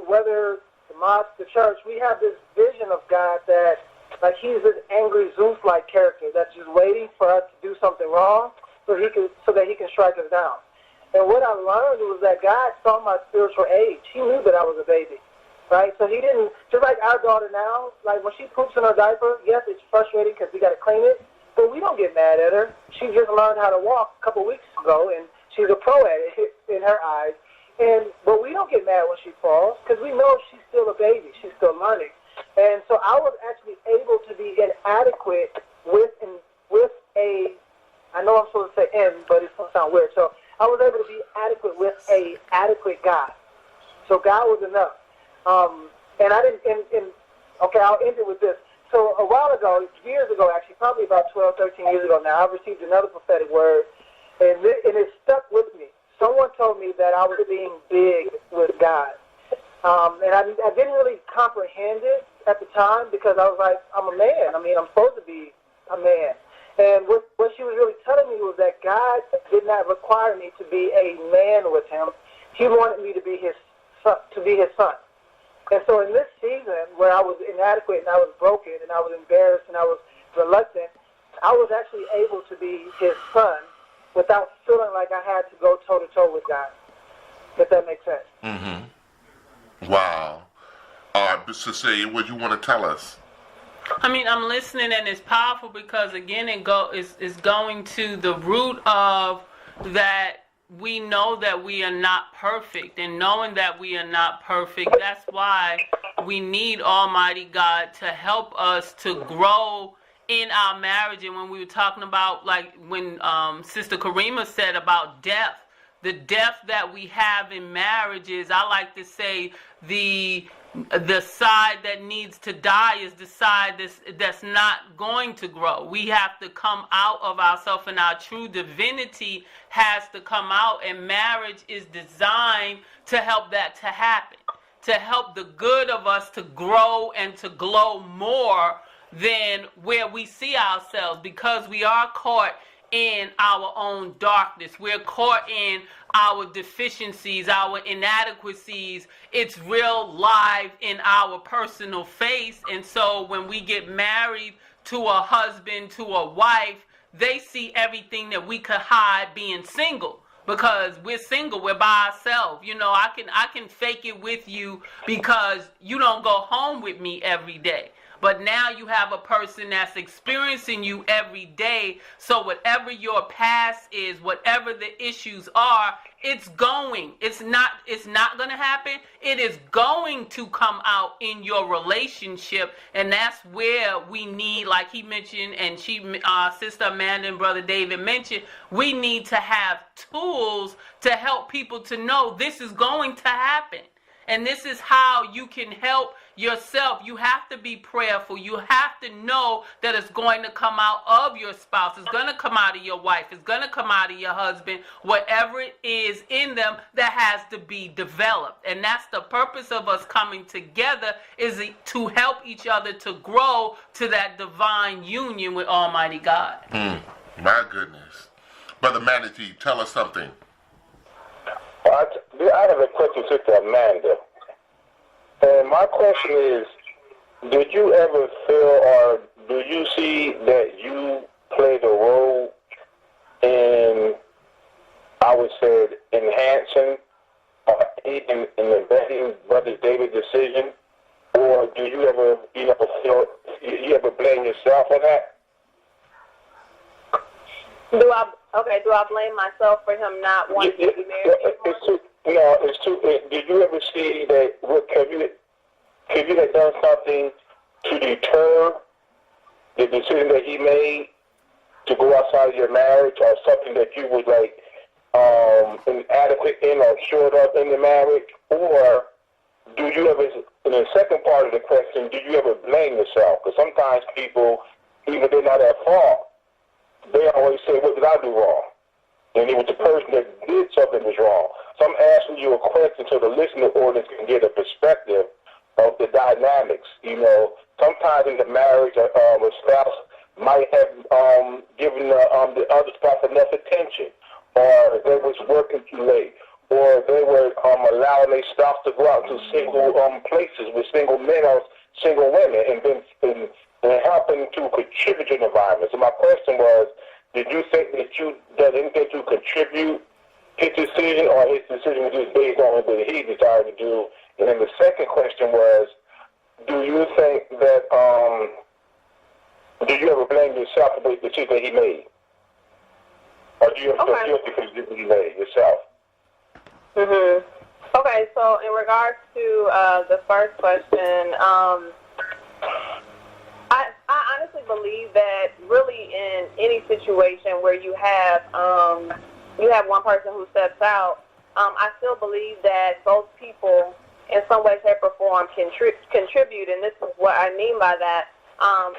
whether the mosque, the church, we have this vision of God that, like, he's this angry Zeus-like character that's just waiting for us to do something wrong so that he can strike us down. And what I learned was that God saw my spiritual age. He knew that I was a baby, right? So he didn't, just like our daughter now, like when she poops in her diaper, yes, it's frustrating because we got to clean it, but we don't get mad at her. She just learned how to walk a couple weeks ago, and she's a pro at it in her eyes. But we don't get mad when she falls because we know she's still a baby. She's still learning. And so I was actually able to be inadequate with a, I know I'm supposed to say "in," but it's going to sound weird. So I was able to be adequate with a adequate God. So God was enough. And I didn't, okay, I'll end it with this. So a while ago, years ago actually, probably about 12, 13 years ago now, I received another prophetic word, and it stuck with me. Someone told me that I was being big with God. And I didn't really comprehend it at the time because I was like, I'm a man. I mean, I'm supposed to be a man. And what she was really telling me was that God did not require me to be a man with him. He wanted me to be his son. And so in this season where I was inadequate and I was broken and I was embarrassed and I was reluctant, I was actually able to be his son without feeling like I had to go toe-to-toe with God, if that makes sense. Mm-hmm. Wow. Cecilia, what do you want to tell us? I mean, I'm listening, and it's powerful because, again, it's going to the root of that we know that we are not perfect. And knowing that we are not perfect, that's why we need Almighty God to help us to grow in our marriage. And when we were talking about, like when Sister Karima said about death, the death that we have in marriages, I like to say the side that needs to die is the side that's not going to grow. We have to come out of ourselves, and our true divinity has to come out, and marriage is designed to help that to happen, to help the good of us to grow and to glow more than where we see ourselves, because we are caught in our own darkness. We're caught in our deficiencies, our inadequacies. It's real live in our personal face. And so when we get married to a husband, to a wife, they see everything that we could hide being single. Because we're single, we're by ourselves. You know, I can fake it with you because you don't go home with me every day. But now you have a person that's experiencing you every day. So whatever your past is, whatever the issues are, it's going. It's not going to happen. It is going to come out in your relationship. And that's where we need, like he mentioned, and Sister Amanda and Brother David mentioned, we need to have tools to help people to know this is going to happen. And this is how you can help yourself. You have to be prayerful. You have to know that it's going to come out of your spouse. It's going to come out of your wife. It's going to come out of your husband. Whatever it is in them that has to be developed. And that's the purpose of us coming together, is to help each other to grow to that divine union with Almighty God. My goodness. Brother Manatee, tell us something. I have a question, Sister Amanda. And my question is, did you ever feel, or do you see that you played a role in, I would say, enhancing or even in abetting Brother David's decision? Or do you ever, feel, you ever blame yourself for that? Do I blame myself for him not wanting to be married? Did you ever see that? Have you have done something to deter the decision that he made to go outside of your marriage, or something that you was like inadequate in or short of in the marriage? Or do you ever, in the second part of the question, do you ever blame yourself? Because sometimes people, even if they're not at fault, they always say, what did I do wrong? And it was the person that did something was wrong. So I'm asking you a question so the listening audience can get a perspective of the dynamics. Sometimes in the marriage, a spouse might have given the other spouse enough attention, or they was working too late, or they were allowing their spouse to go out to single places with single men or single women, and helping to contribute to the environment. So my question was, did you think that you did anything to contribute his decision, or his decision was just based on what he decided to do? And then the second question was, do you think that, did you ever blame yourself for the decision that he made? Or do you ever feel guilty for the decision he made yourself? Okay, so in regards to the first question, I honestly believe that really in any situation where you have one person who steps out, I still believe that both people in some way, shape, or form contribute, and this is what I mean by that.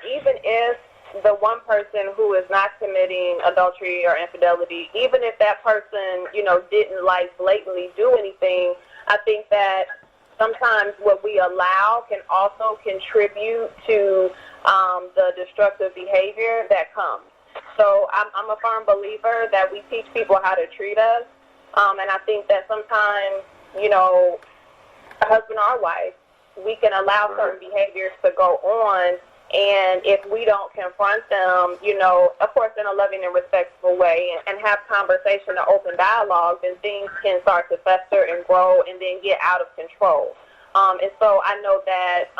Even if the one person who is not committing adultery or infidelity, even if that person, didn't blatantly do anything, I think that sometimes what we allow can also contribute to the destructive behavior that comes. So I'm a firm believer that we teach people how to treat us, and I think that sometimes, you know, a husband or wife, we can allow certain behaviors to go on, and if we don't confront them, you know, of course in a loving and respectful way, and have conversation or open dialogue, then things can start to fester and grow and then get out of control. And so I know that,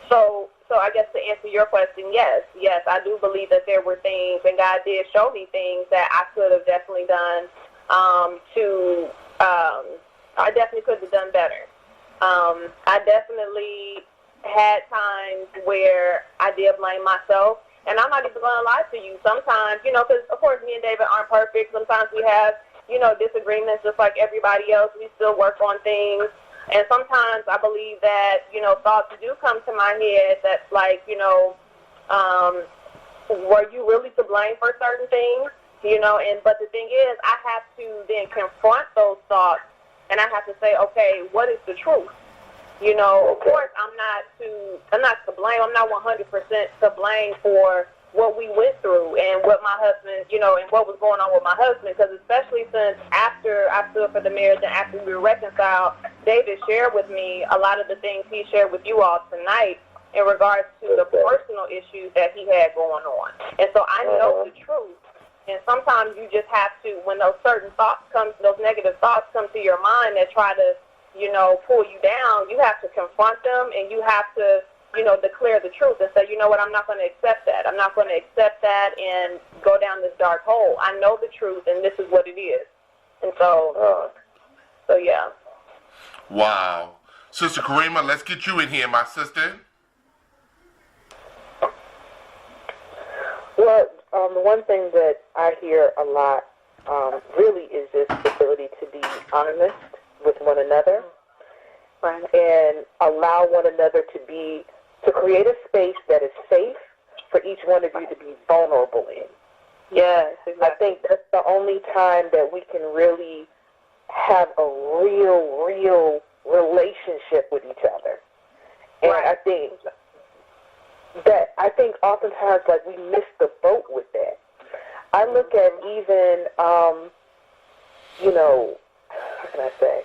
so I guess to answer your question, yes, I do believe that there were things, and God did show me things that I could have definitely done I definitely could have done better. I definitely had times where I did blame myself, and I'm not even going to lie to you. Sometimes, you know, because of course me and David aren't perfect. Sometimes we have, you know, disagreements just like everybody else. We still work on things. And sometimes I believe that, you know, thoughts do come to my head that's like, you know, were you really to blame for certain things? You know, but the thing is, I have to then confront those thoughts, and I have to say, okay, what is the truth? You know, of course, I'm not to blame. I'm not 100% to blame for what we went through and what my husband, you know, and what was going on with my husband, because especially since after I stood for the marriage and after we were reconciled, David shared with me a lot of the things he shared with you all tonight in regards to the personal issues that he had going on. And so I know the truth. And sometimes you just have to, when those certain thoughts come, those negative thoughts come to your mind that try to, you know, pull you down, you have to confront them, and you have to, you know, declare the truth and say, you know what, I'm not going to accept that. I'm not going to accept that and go down this dark hole. I know the truth, and this is what it is. And so yeah. Wow. Sister Karima, let's get you in here, my sister. Well, the one thing that I hear a lot really is this ability to be honest with one another, right, and allow one another to create a space that is safe for each one of you to be vulnerable in. Yes, exactly. I think that's the only time that we can really have a real relationship with each other. And right. I think oftentimes, like, we miss the boat with that. I look at even, you know, how can I say,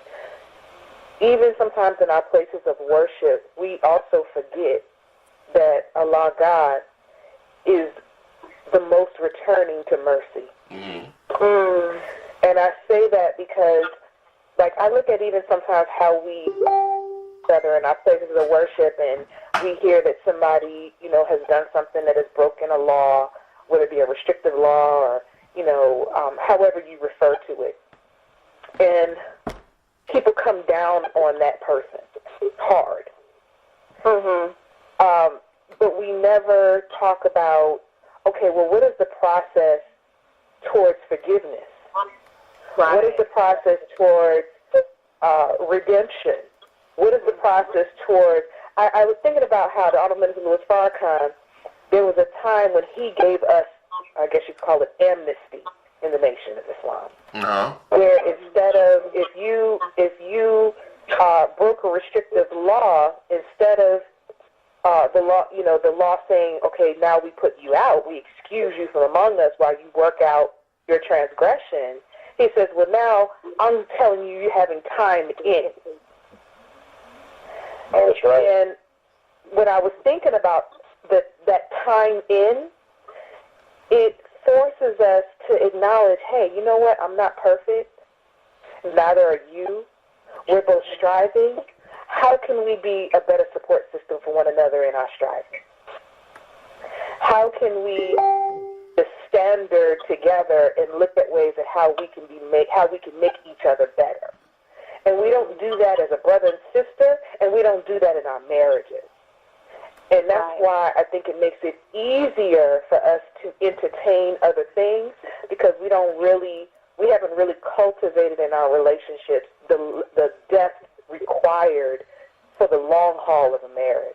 even sometimes in our places of worship, we also forget that Allah God is the most returning to mercy. Mm-hmm. And I say that because, like, I look at even sometimes how we other in our places of worship, and we hear that somebody, you know, has done something that has broken a law, whether it be a restrictive law or, you know, however you refer to it. And people come down on that person hard. Mm-hmm. But we never talk about, okay, well, what is the process towards forgiveness? Right. What is the process towards redemption? What is the process towards... I was thinking about how the Honorable Minister Louis Farrakhan, there was a time when he gave us, I guess you'd call it amnesty in the Nation of Islam. No. Where instead of, if you broke a restrictive law, instead of the law, you know, the law saying, okay, now we put you out, we excuse you from among us while you work out your transgression, he says, well, now I'm telling you, you're having time in. That's right. And when I was thinking about that time in, it forces us to acknowledge, hey, you know what? I'm not perfect. Neither are you. We're both striving. How can we be a better support system for one another in our striving? How can we the standard together and look at ways of how we can make each other better? And we don't do that as a brother and sister, and we don't do that in our marriages. And that's why I think it makes it easier for us to entertain other things, because we haven't really cultivated in our relationships the depth required for the long haul of a marriage.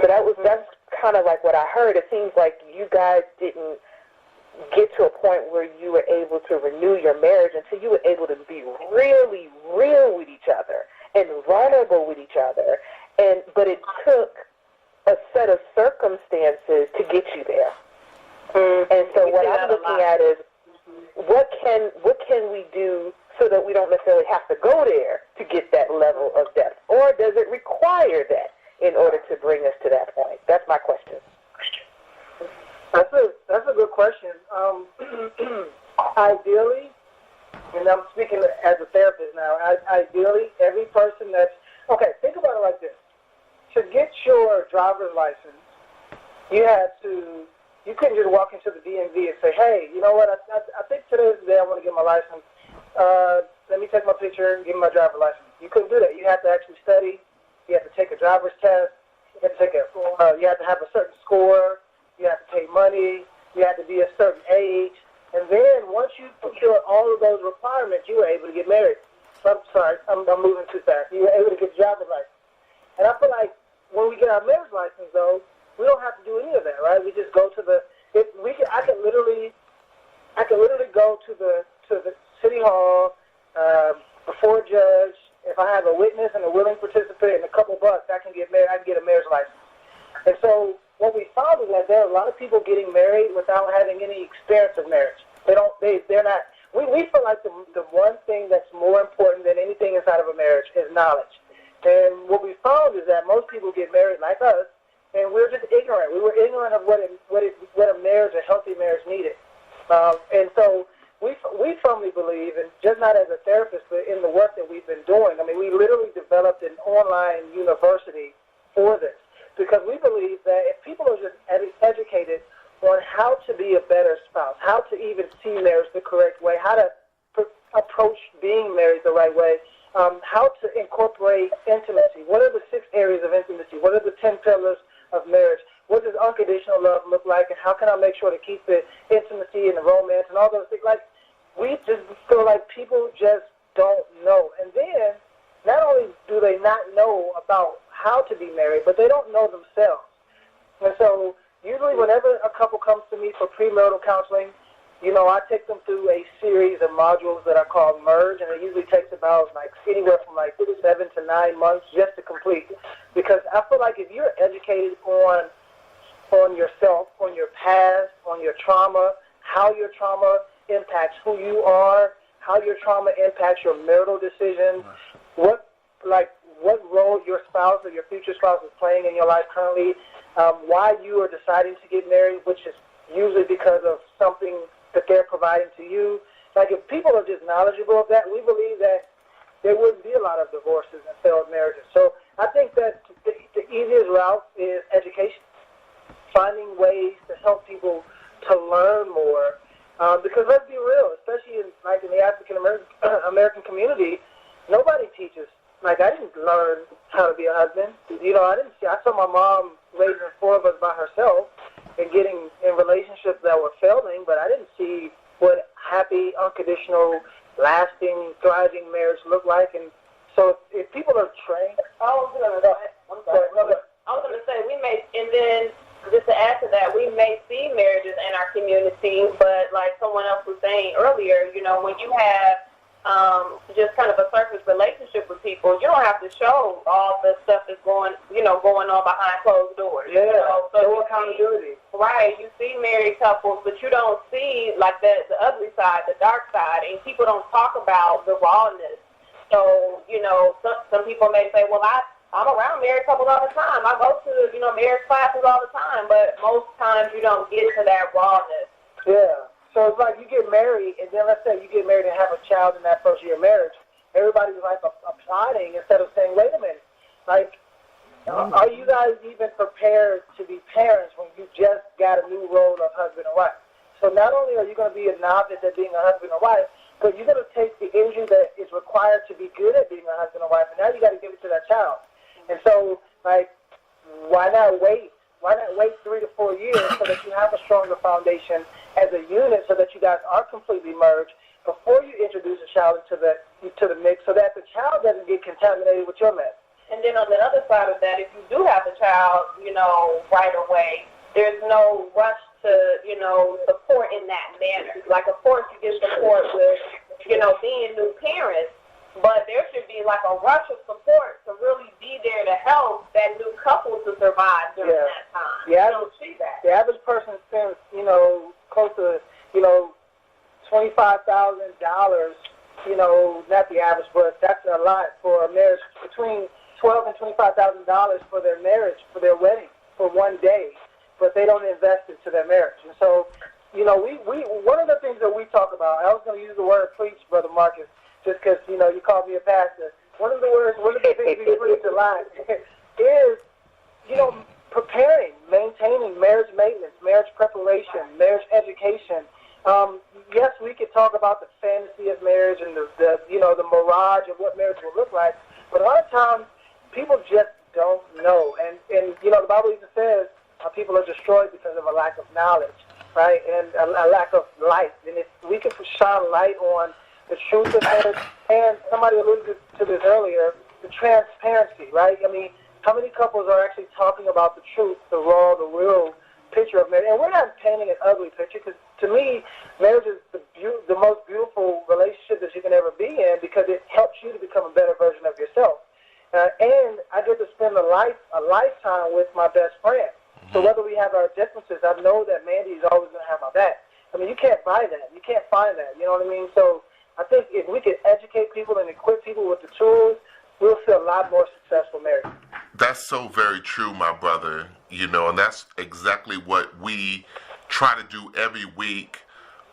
So that's kind of like what I heard. It seems like you guys didn't get to a point where you were able to renew your marriage until you were able to be really real with each other and vulnerable that we don't necessarily have to go there to get that level of depth? Or does it require that in order to bring us to that point? That's my question. That's a good question. Ideally, and I'm speaking as a therapist now, ideally, every person think about it like this. To get your driver's license, you couldn't just walk into the DMV and say, hey, you know what, I think today's the day I want to get my license. Let me take my picture and give me my driver's license. You couldn't do that. You have to actually study. You have to take a driver's test. You have to have a certain score. You have to pay money. You have to be a certain age. And then once you fulfill all of those requirements, you were able to get married. I'm sorry, I'm moving too fast. You were able to get your driver's license. And I feel like when we get our marriage license, though, we don't have to do any of that, right? We just go to I can literally go to the city hall before a judge. If I have a witness and a willing participant and a couple bucks, I can get married. I can get a marriage license. And so what we found is that there are a lot of people getting married without having any experience of marriage. They're not. We feel like the one thing that's more important than anything inside of a marriage is knowledge. And what we found is that most people get married like us, and we're just ignorant. We were ignorant of what a marriage, a healthy marriage, needed. And so we firmly believe, and just not as a therapist, but in the work that we've been doing. I mean, we literally developed an online university for this because we believe that if people are just educated on how to be a better spouse, how to even see marriage the correct way, how to approach being married the right way, how to incorporate intimacy. What are the 6 areas of intimacy? What are the 10 pillars of marriage? What does unconditional love look like? And how can I make sure to keep the intimacy and the romance and all those things? Like, we just feel like people just don't know. And then, not only do they not know about how to be married, but they don't know themselves. And so, usually whenever a couple comes to me for premarital counseling, I take them through a series of modules that are called Merge, and it usually takes about anywhere from 7 to 9 months just to complete. Because I feel like if you're educated on yourself, on your past, on your trauma, how your trauma impacts who you are, how your trauma impacts your marital decisions, what role your spouse or your future spouse is playing in your life currently, why you are deciding to get married, which is usually because of something that they're providing to you. Like, if people are just knowledgeable of that, we believe that there wouldn't be a lot of divorces and failed marriages. So I think that the easiest route is education, finding ways to help people to learn more. Because let's be real, especially in the African American community, nobody teaches. I didn't learn how to be a husband. I saw my mom raising 4 of us by herself and getting in relationships that were failing, but I didn't see what happy, unconditional, lasting, thriving marriage looked like. And so if people are trained... I was going to say, and then just to add to that, we may see marriages in our community, but like someone else was saying earlier, when you have just kind of a surface relationship with people, you don't have to show all the stuff that's going on behind closed doors. Yeah, no accountability. Right, you see married couples, but you don't see the ugly side, the dark side, and people don't talk about the rawness. So, some people may say, well, I'm around married couples all the time. I go to, marriage classes all the time, but most times you don't get to that rawness. Yeah. So it's like you get married, and then let's say you get married and have a child in that first year of marriage. Everybody's applauding instead of saying, wait a minute. Are you guys even prepared to be parents when you just got a new role of husband and wife? So not only are you going to be a novice at being a husband and wife, but you're going to take the energy that is required to be good at being a husband and wife, and now you got to give it to that child. And so, why not wait? Why not wait 3 to 4 years so that you have a stronger foundation as a unit, so that you guys are completely merged before you introduce a child into the mix, so that the child doesn't get contaminated with your mess? And then on the other side of that, if you do have a child, right away, there's no rush to, support in that manner. Like, of course, you get support with, being new parents, but there should be a rush of support to really be there to help that new couple to survive during that time. Yeah, you don't see that. The average person spends, close to, $25,000, not the average, but that's a lot for a marriage, between $12,000 and $25,000 for their marriage, for their wedding, for one day, but they don't invest into their marriage. And so, we one of the things that we talk about, I was going to use the word preach, Brother Marcus, just because, you called me a pastor. One of the things we preach a lot is, preparing, maintaining marriage maintenance, marriage preparation, marriage education. Yes, we could talk about the fantasy of marriage and the mirage of what marriage will look like, but a lot of times people just don't know. And the Bible even says people are destroyed because of a lack of knowledge, right? And a lack of light. And if we can shine light on the truth of marriage, and somebody alluded to this earlier, the transparency, right? I mean, how many couples are actually talking about the truth, the raw, the real picture of marriage? And we're not painting an ugly picture, because to me, marriage is the most beautiful relationship that you can ever be in, because it helps you to become a better version of yourself. And I get to spend a lifetime with my best friend. So whether we have our differences, I know that Mandy is always going to have my back. I mean, you can't buy that. You can't find that. You know what I mean? So I think if we can educate people and equip people with the tools, we'll see a lot more successful marriage. That's so very true, my brother. And that's exactly what we try to do every week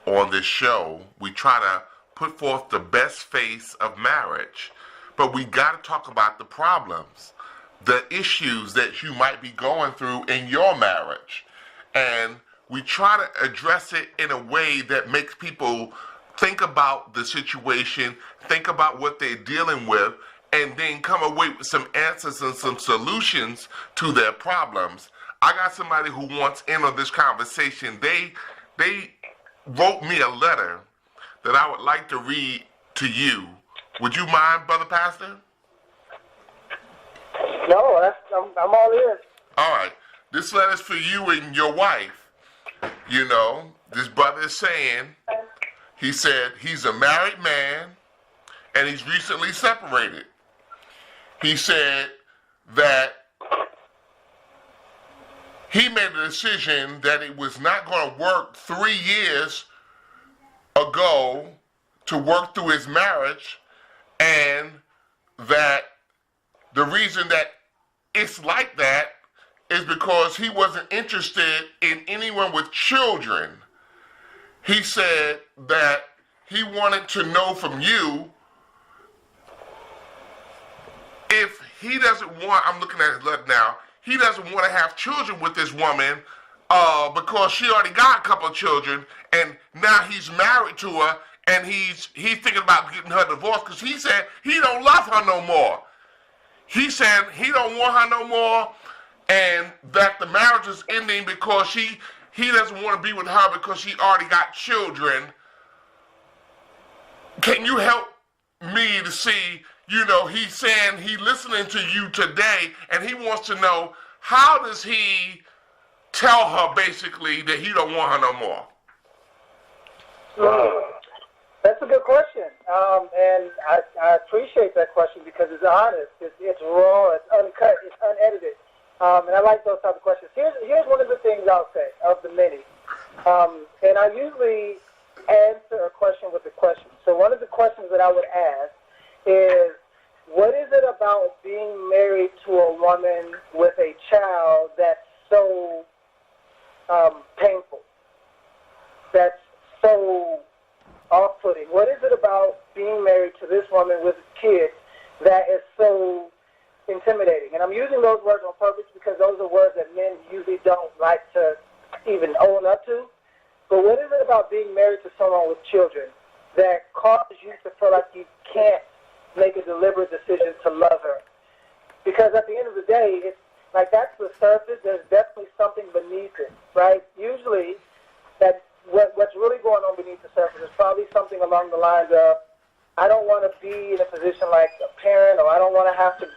on this show. We try to put forth the best face of marriage, but we got to talk about the problems, the issues that you might be going through in your marriage. And we try to address it in a way that makes people think about the situation, think about what they're dealing with, and then come away with some answers and some solutions to their problems. I got somebody who wants in on this conversation. They wrote me a letter that I would like to read to you. Would you mind, Brother Pastor? No, I'm all ears. All right. This letter's for you and your wife. This brother is saying, he said he's a married man and he's recently separated. He said that he made a decision that it was not going to work 3 years ago to work through his marriage, and that the reason that it's like that is because he wasn't interested in anyone with children. He said that he wanted to know from you if he doesn't want, I'm looking at his letter now, he doesn't want to have children with this woman because she already got a couple of children, and now he's married to her, and he's thinking about getting her divorced because he said he don't love her no more. He said he don't want her no more, and that the marriage is ending because he doesn't want to be with her because she already got children. Can you help me to see, he's saying he's listening to you today, and he wants to know, how does he tell her basically that he don't want her no more? That's a good question, and I appreciate that question because it's honest, it's raw, it's uncut, it's unedited, and I like those type of questions. Here's one of the things I'll say, of the many, and I usually answer a question with a question. So one of the questions that I would ask is, what is it about being married to a woman with a child that's so painful, that's so off-putting? What is it about being married to this woman with kids that is so intimidating? And I'm using those words on purpose because those are words that men usually don't like to even own up to. But what is it about being married to someone with children that causes you to feel like you can't make a deliberate decision to love her? Because at the end of the day, it's like, that's the surface. There's definitely something beneath it, right? Usually, what's really going on beneath the surface is probably something along the lines of, I don't want to be in a position like a parent, or I don't want to have to.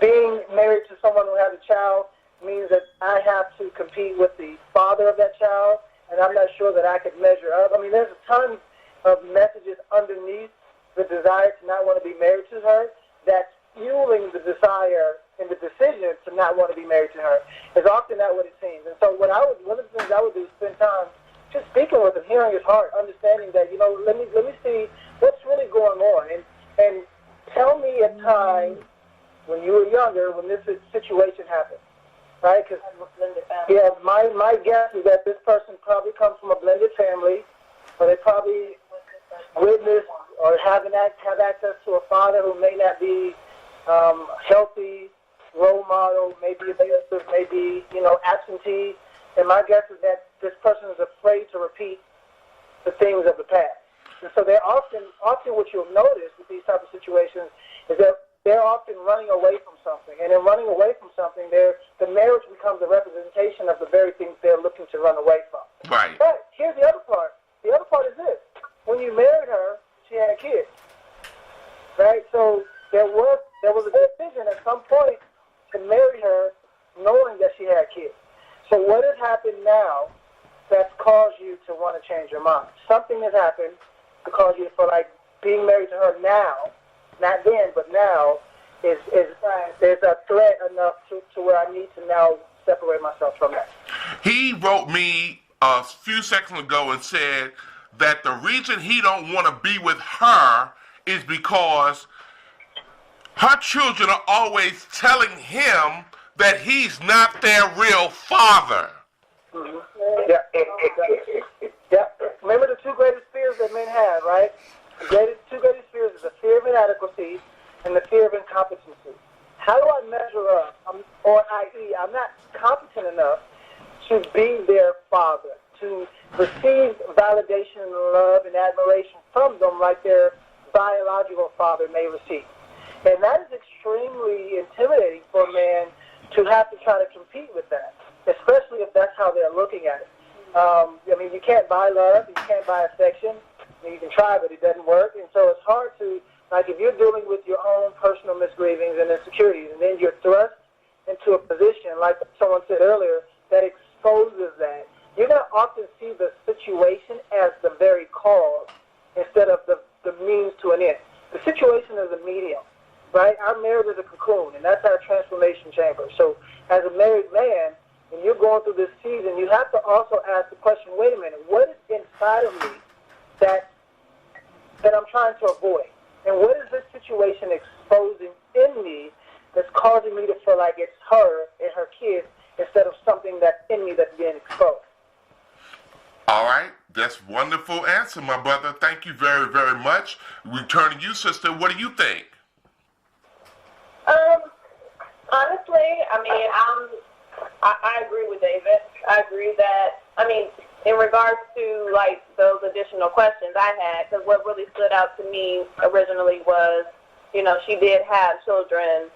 Being married to someone who has a child means that I have to compete with the father of that child, and I'm not sure that I could measure up. I mean, there's a ton of messages underneath the desire to not want to be married to her that's fueling the desire and the decision to not want to be married to her. It's often not what it seems. And so one of the things I would do is spend time just speaking with him, hearing his heart, understanding that, let me see what's really going time when you were younger when this situation happened, right? Because yeah, my guess is that this person probably comes from a blended family, or they probably witnessed or have access to a father who may not be healthy, role model, maybe abusive, maybe absentee. And my guess is that this person is afraid to repeat the things of the past. And so they're often what you'll notice with these type of situations is that they're often running away from something. And in running away from something, the marriage becomes a representation of the very things they're looking to run away from. Right. But here's the other part. The other part is this. When you married her, she had kids. Right? So there was a decision at some point to marry her knowing that she had kids. So what has happened now that's caused you to want to change your mind? Something has happened to cause you to feel like being married to her now, not then, but now, is there's a threat enough to where I need to now separate myself from that. He wrote me a few seconds ago and said that the reason he don't want to be with her is because her children are always telling him that he's not their real father. Mm-hmm. Yeah. Yeah. Remember the two greatest fears that men have, right? The two greatest fears is the fear of inadequacy and the fear of incompetency. How do I measure up, or i.e., I'm not competent enough to be their father, to receive validation and love and admiration from them like their biological father may receive. And that is extremely intimidating for a man to have to try to compete with that, especially if that's how they're looking at it. You can't buy love, you can't buy affection. You can try, but it doesn't work. And so it's hard to, like, if you're dealing with your own personal misgivings and insecurities, and then you're thrust into a position, like someone said earlier, that exposes that, you're going to often see the situation as the very cause instead of the means to an end. The situation is a medium, right? Our marriage is a cocoon, and that's our transformation chamber. So as a married man, when you're going through this season, you have to also ask the question, wait a minute, what is inside of me that I'm trying to avoid? And what is this situation exposing in me that's causing me to feel like it's her and her kids instead of something that's in me that's being exposed? All right. That's a wonderful answer, my brother. Thank you very, very much. We turn to you, sister. What do you think? Honestly, I agree with David. I agree that, in regards to, like, those additional questions I had, because what really stood out to me originally was, she did have children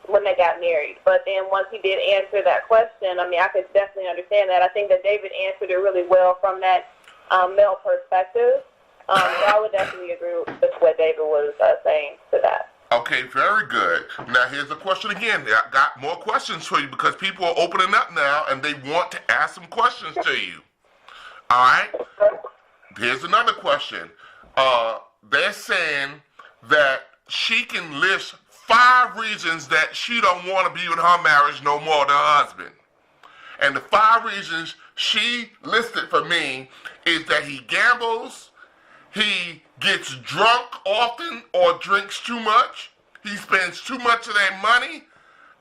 when they got married. But then once he did answer that question, I could definitely understand that. I think that David answered it really well from that male perspective. So I would definitely agree with what David was saying to that. Okay, very good. Now, here's a question again. I got more questions for you because people are opening up now and they want to ask some questions to you. All right? Here's another question. They're saying that she can list 5 reasons that she don't want to be in her marriage no more than her husband. And the 5 reasons she listed for me is that he gambles, he gets drunk often or drinks too much, he spends too much of their money,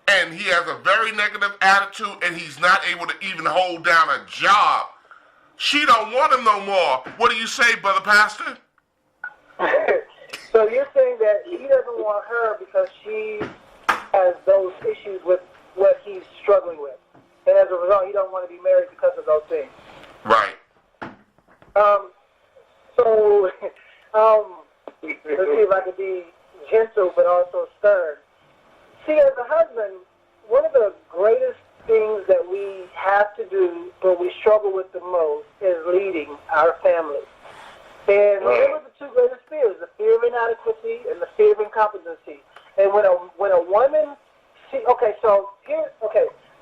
and he has a very negative attitude, and he's not able to even hold down a job. She don't want him no more. What do you say, Brother Pastor? So you're saying that he doesn't want her because she has those issues with what he's struggling with. And as a result, he don't want to be married because of those things. Right. So let's see if I can be gentle but also stern. See, as a husband, one of the greatest things that we have to do, but we struggle with the most, is leading our family. And remember the 2 greatest fears, the fear of inadequacy and the fear of incompetency. And when a woman, I'm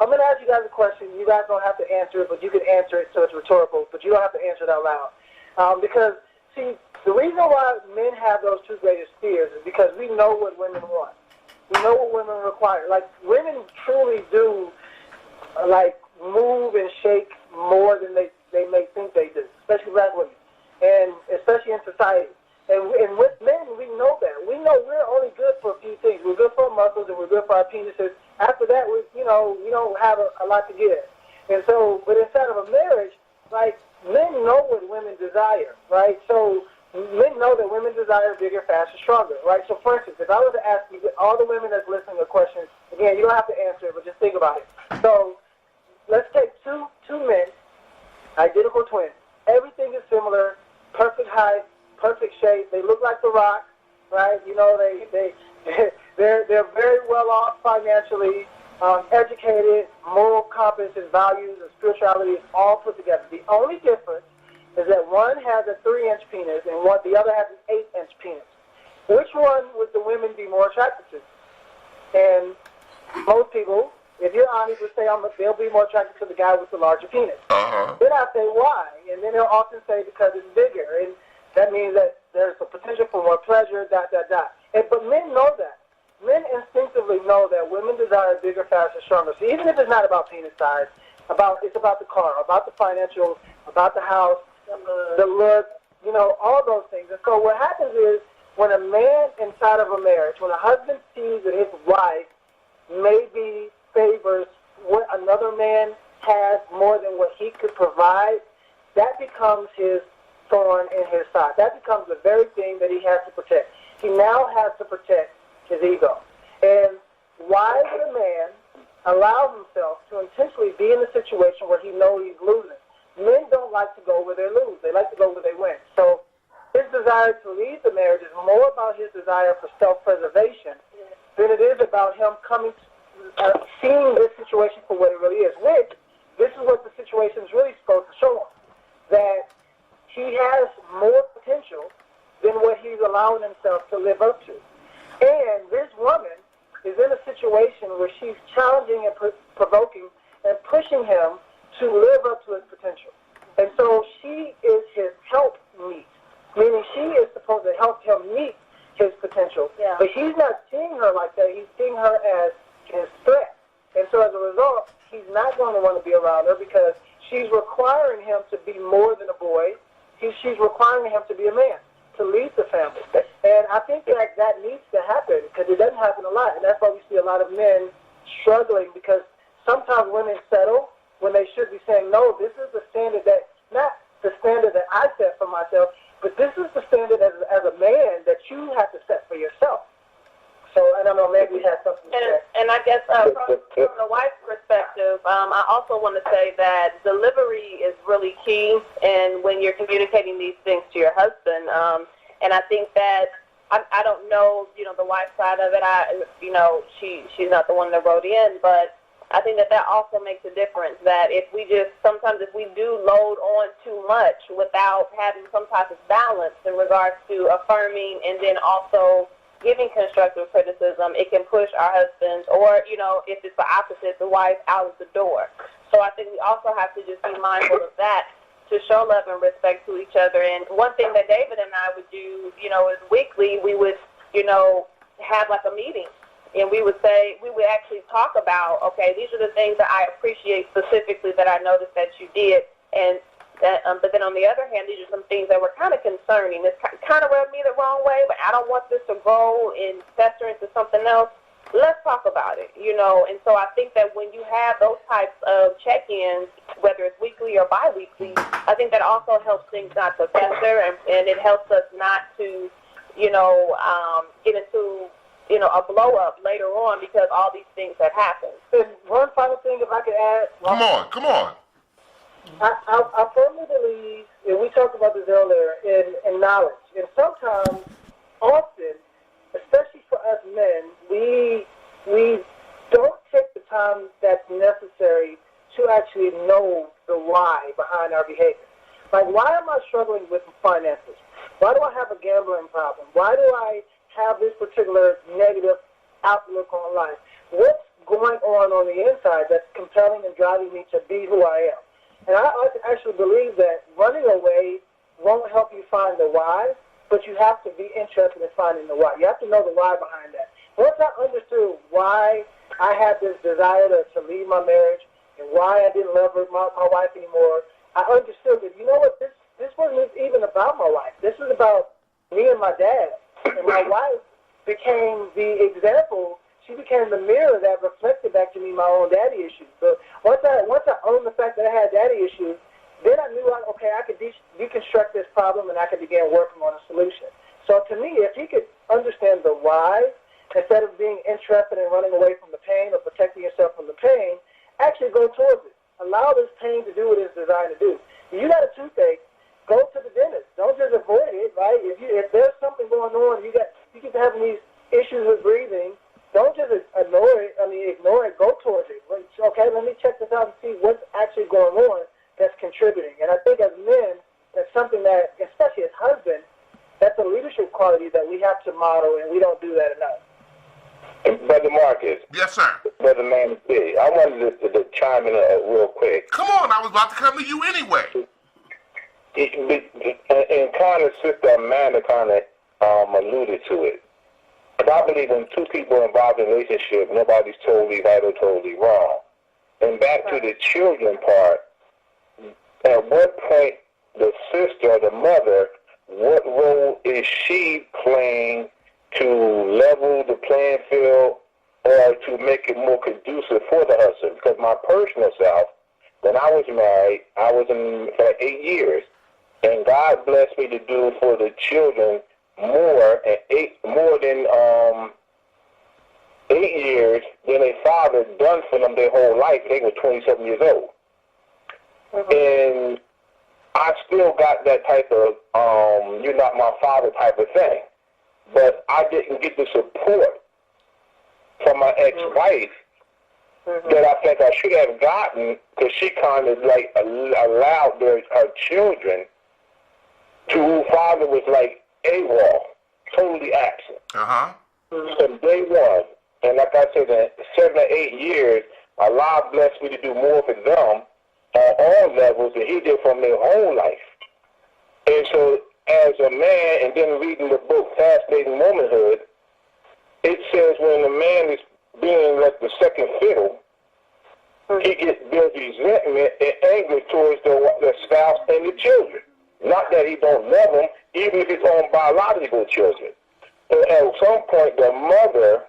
going to ask you guys a question. You guys don't have to answer it, but you can answer it so it's rhetorical, but you don't have to answer it out loud. Because, see, the reason why men have those 2 greatest fears is because we know what women want. We know what women require. Like, women truly do, move and shake more than they may think they do, especially black women, and especially in society. And with men, we know that. We know we're only good for and we're good for our penises. After that, we don't have a lot to give. And so, but inside of a marriage, like, men know what women desire, right? So men know that women desire bigger, faster, stronger, right? So, for instance, if I were to ask you, all the women that's listening to questions, again, you don't have to answer it, but just think about it. So let's take two men, identical twins. Everything is similar, perfect height, perfect shape. They look like The Rock, right? You know, they're very well off financially, educated, moral compass and values and spirituality is all put together. The only difference is that one has a 3-inch penis and the other has an 8-inch penis. Which one would the women be more attracted to? And most people, if you're honest, would say they'll be more attracted to the guy with the larger penis. Then I say why, and then they'll often say because it's bigger, and that means that there's a potential for more pleasure. But men know that. Men instinctively know that women desire bigger, faster, stronger. So even if it's not about penis size, it's about the car, about the financial, about the house, the look, all those things. And so what happens is when a man inside of a marriage, when a husband sees that his wife maybe favors what another man has more than what he could provide, that becomes his thorn in his side. That becomes the very thing that he has to protect. He now has to protect his ego. And why would a man allow himself to intentionally be in a situation where he knows he's losing? Men don't like to go where they lose. They like to go where they win. So his desire to leave the marriage is more about his desire for self-preservation than it is about him seeing this situation for what it really is. Which, this is what the situation is really supposed to show him. That he has more potential than what he's allowing himself to live up to. And this woman is in a situation where she's challenging and provoking and pushing him to live up to his potential. And so she is his help meet, meaning she is supposed to help him meet his potential. Yeah. But he's not seeing her like that. He's seeing her as his threat. And so as a result, he's not going to want to be around her because she's requiring him to be more than a boy. She's requiring him to be a man, to lead the family. And I think that needs to happen because it doesn't happen a lot. And that's why we see a lot of men struggling because sometimes women settle when they should be saying, no, this is the standard that, not the standard that I set for myself, but this is the standard as a man that you have to set for yourself. So, and I know maybe we have something to say. And I guess from the wife's perspective, I also want to say that delivery is really key and when you're communicating these things to your husband. And I think that, I don't know, the wife's side of it. She's not the one that wrote in, but I think that also makes a difference, that if we do load on too much without having some type of balance in regards to affirming and then also giving constructive criticism, it can push our husbands or, if it's the opposite, the wife out of the door. So I think we also have to just be mindful of that to show love and respect to each other. And one thing that David and I would do, is weekly, we would, have like a meeting. And we would actually talk about, okay, these are the things that I appreciate specifically that I noticed that you did. And but then on the other hand, these are some things that were kind of concerning. This kind of rubbed me the wrong way, but I don't want this to grow and fester into something else. Let's talk about it, And so I think that when you have those types of check-ins, whether it's weekly or bi-weekly, I think that also helps things not to fester, and it helps us not to, get into a blow-up later on because all these things have happened. And one final thing, if I could add. Come on. I firmly believe, and we talked about this earlier, in knowledge. And sometimes, often, especially for us men, we don't take the time that's necessary to actually know the why behind our behavior. Like, why am I struggling with finances? Why do I have a gambling problem? Why do I have this particular negative outlook on life? What's going on the inside that's compelling and driving me to be who I am? And I actually believe that running away won't help you find the why, but you have to be interested in finding the why. You have to know the why behind that. Once I understood why I had this desire to leave my marriage and why I didn't love my wife anymore, I understood that, this wasn't even about my wife. This was about me and my dad. And my wife became the example she became the mirror that reflected back to me my own daddy issues. So once I owned the fact that I had daddy issues, then I knew, I could deconstruct this problem and I could begin working on a solution. So to me, if he could understand the why, instead of being intrepid and running away from the pain or protecting yourself from the pain, actually go towards it. Allow this pain to do what it's designed to do. If you got a toothache, go to the dentist. Don't just avoid it, right? If there's something going on, you keep having these issues with breathing, don't just ignore it. Go towards it. Okay, let me check this out and see what's actually going on that's contributing. And I think as men, that's something that, especially as husbands, that's a leadership quality that we have to model, and we don't do that enough. Brother Marcus. Yes, sir. Brother Manny, I wanted to chime in real quick. Come on, I was about to come to you anyway. And kind of Sister Amanda kind of alluded to it. But I believe when two people are involved in a relationship, nobody's totally right or totally wrong. And back to the children part, at what point the sister or the mother, what role is she playing to level the playing field or to make it more conducive for the husband? Because my personal self, when I was married, I was in for 8 years. And God blessed me to do for the children more than 8 years than a father done for them their whole life. They were 27 years old. And I still got that type of, you're not my father type of thing. But I didn't get the support from my ex-wife that I think I should have gotten, because she kind of like allowed her children to who father was like AWOL, totally absent. From day one. And like I said, in 7 or 8 years, Allah blessed me to do more for them on all levels than he did from their whole life. And so as a man, and then reading the book Fascinating Womanhood, it says when a man is being like the second fiddle, he builds resentment and anger towards the spouse and the children. Not that he don't love them, even if it's own biological children. And at some point, the mother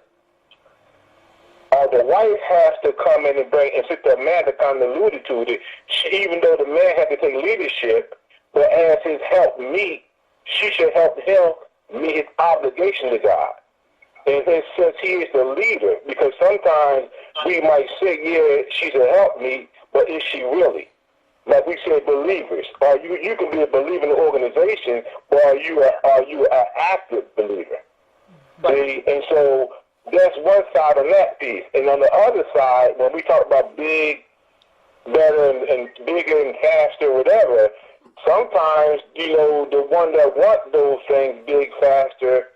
or the wife has to come in and bring, and Sister Amanda kind of alluded to it, even though the man had to take leadership, but as his help meet, she should help him meet his obligation to God. And it says he is the leader, because sometimes we might say, yeah, she's a help me, but is she really? Like we say, believers. Or you can be a believer in the organization, or are you an active believer? See? And so that's one side on that piece. And on the other side, when we talk about big, better, and bigger and faster, whatever, sometimes, the one that wants those things big, faster,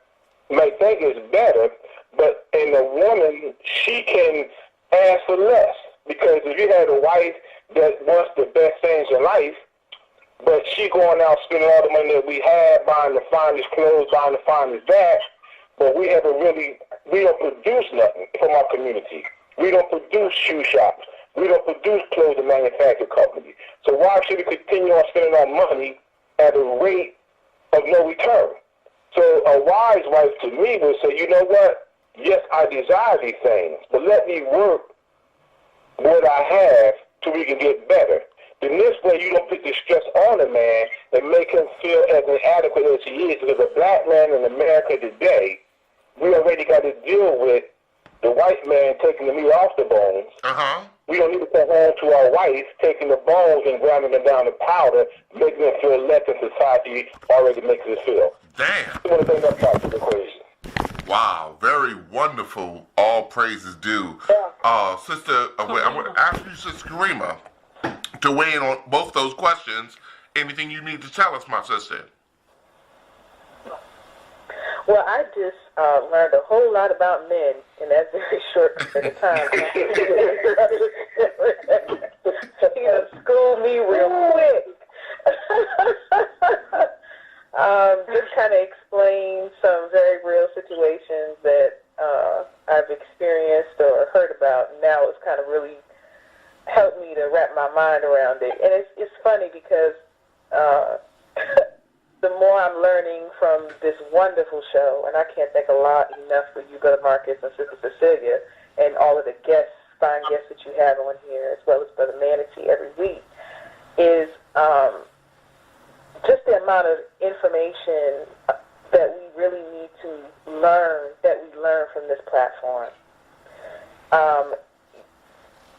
may think it's better, but in a woman, she can ask for less. Because if you had a wife that wants the best things in life, but she going out spending all the money that we have, buying the finest clothes, buying the finest bags, but we don't produce nothing from our community. We don't produce shoe shops. We don't produce clothing manufacturing companies. So why should we continue on spending our money at a rate of no return? So a wise wife to me would say, you know what? Yes, I desire these things, but let me work what I have till we can get better. Then this way you don't put the stress on a man and make him feel as inadequate as he is. Because a black man in America today, we already got to deal with the white man taking the meat off the bones. We don't need to come home to our wife taking the bones and grinding them down to powder, making them feel less than society already makes us feel. Damn. You want to bring that part to the equation. Wow, very wonderful. All praises due. Sister, I'm going to ask you, Sister Karima, to weigh in on both those questions. Anything you need to tell us, my sister? Well, I just learned a whole lot about men in that very short period of time. School me real quick. Just kind of explain some very real situations that I've experienced or heard about. Now it's kind of really helped me to wrap my mind around it. And it's funny because the more I'm learning from this wonderful show, and I can't thank enough for you, Brother Marcus and Sister Cecilia, and all of the fine guests that you have on here, as well as Brother Manatee every week, is just the amount of information that we really need to learn, that we learn from this platform.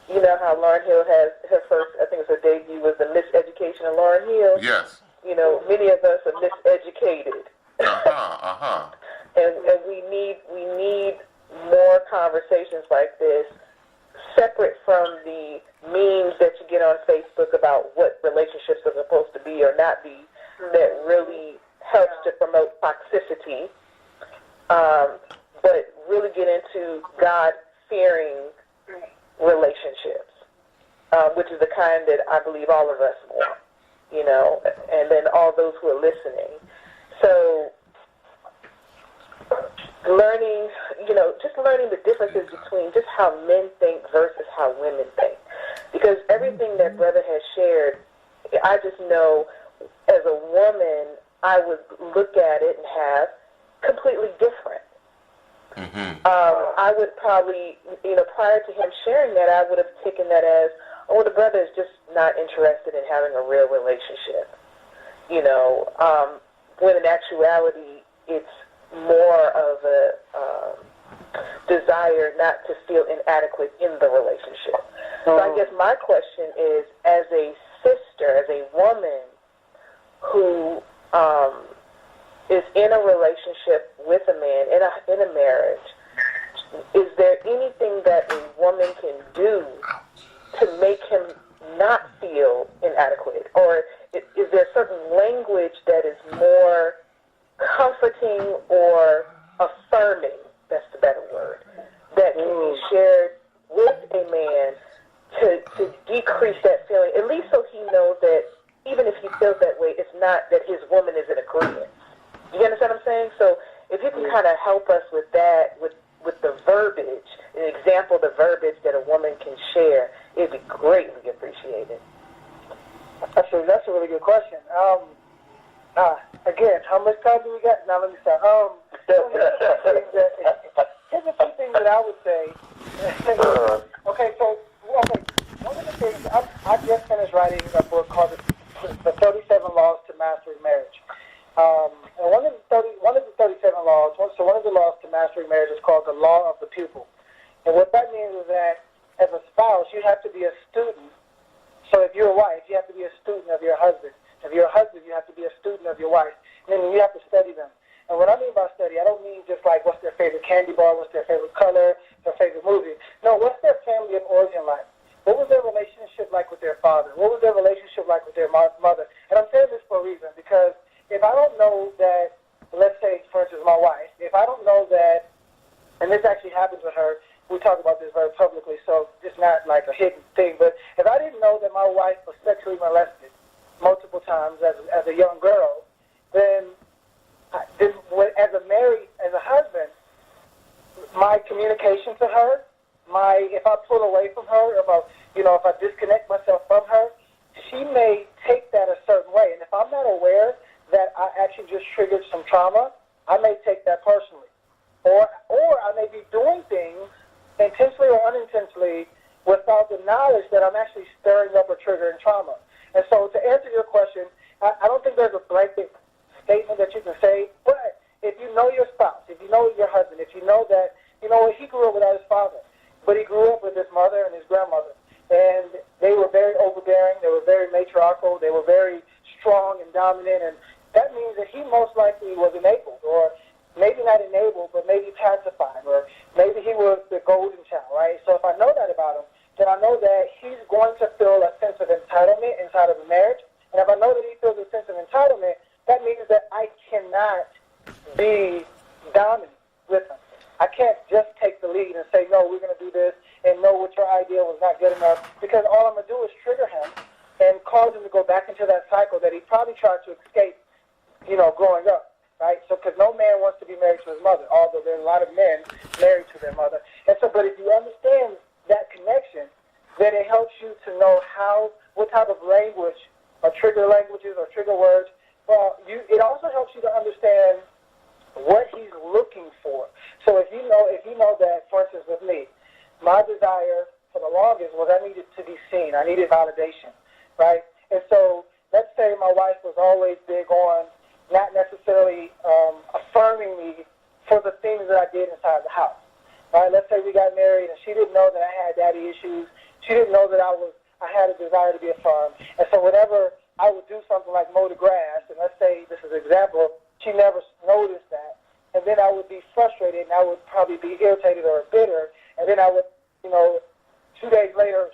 You know how Lauryn Hill has her first, I think it was her debut, was the Miseducation of Lauryn Hill? Yes. You know, many of us are miseducated. And we need more conversations like this, separate from the memes that you get on Facebook about what relationships are supposed to be or not be, that really helps to promote toxicity, but really get into God-fearing relationships, which is the kind that I believe all of us want, you know, and then all those who are listening. So learning, you know, just learning the differences between just how men think versus how women think. Because everything that Brother has shared, I just know as a woman, I would look at it and have completely different. I would probably, you know, prior to him sharing that, I would have taken that as, oh, the brother is just not interested in having a real relationship. You know, when in actuality, it's more of a desire not to feel inadequate in the relationship. So I guess my question is, as a sister, as a woman who is in a relationship with a man, in a marriage, is there anything that a woman can do to make him not feel inadequate? Or is there certain language that is more comforting or affirming, that's the better word, that can be shared with a man to decrease that feeling, at least so he knows that even if he feels that way, it's not that his woman is in agreement. You understand what I'm saying? So if you can kind of help us with that, with the verbiage, an example of the verbiage that a woman can share, it'd be greatly appreciated. That's a really good question. Again, how much time do we got? Now let me start. Here's a few things that I would say. Okay, one of the things, I just finished writing a book called The 37 Laws to Mastering Marriage. And one of the 37 laws, so one of the laws to mastering marriage is called the law of the pupil. And what that means is that as a spouse, you have to be a student. So if you're a wife, you have to be a student of your husband. If you're a husband, you have to be a student of your wife. Meaning you have to study them. And what I mean by study, I don't mean just like what's their favorite candy bar, what's their favorite color, their favorite movie. No, what's their family of origin like? What was their relationship like with their father? What was their relationship like with their mother? And I'm saying this for a reason, because if I don't know that, let's say, for instance, my wife, if I don't know that, and this actually happens with her, we talk about this very publicly, so it's not like a hidden thing, but if I didn't know that my wife was sexually molested multiple times as a young girl, then as a husband, my communication to her, if I pull away from her, if I disconnect myself from her, she may take that a certain way. And if I'm not aware that I actually just triggered some trauma, I may take that personally. Or I may be doing things intentionally or unintentionally without the knowledge that I'm actually stirring up or triggering trauma. And so to answer your question, I don't think there's a blanket statement that you can say, but if you know your spouse, if you know your husband, if you know that, he grew up without his father, but he grew up with his mother and his grandmother, and they were very overbearing, they were very matriarchal, they were very strong and dominant, and that means that he most likely was enabled, or maybe not enabled, but maybe pacified, or maybe he was the golden child, right? So if I know that about him, then I know that he's going to feel a sense of entitlement inside of a marriage. And if I know that he feels a sense of entitlement, that means that I cannot be dominant with him. I can't just take the lead and say, no, we're going to do this, and no, what your idea was not good enough, because all I'm going to do is trigger him and cause him to go back into that cycle that he probably tried to escape, growing up, right? So, because no man wants to be married to his mother, although there's a lot of men married to their mother. And so, but if you understand that connection, then it helps you to know what type of language or trigger languages or trigger words Well, it also helps you to understand what he's looking for. So if you know that, for instance, with me, my desire for the longest was I needed to be seen. I needed validation, right? And so let's say my wife was always big on not necessarily affirming me for the things that I did inside the house, right? Let's say we got married and she didn't know that I had daddy issues. She didn't know that I had a desire to be affirmed. And so whenever I would do something like mow the grass, and let's say this is an example, she never noticed that. And then I would be frustrated, and I would probably be irritated or bitter. And then I would, 2 days later,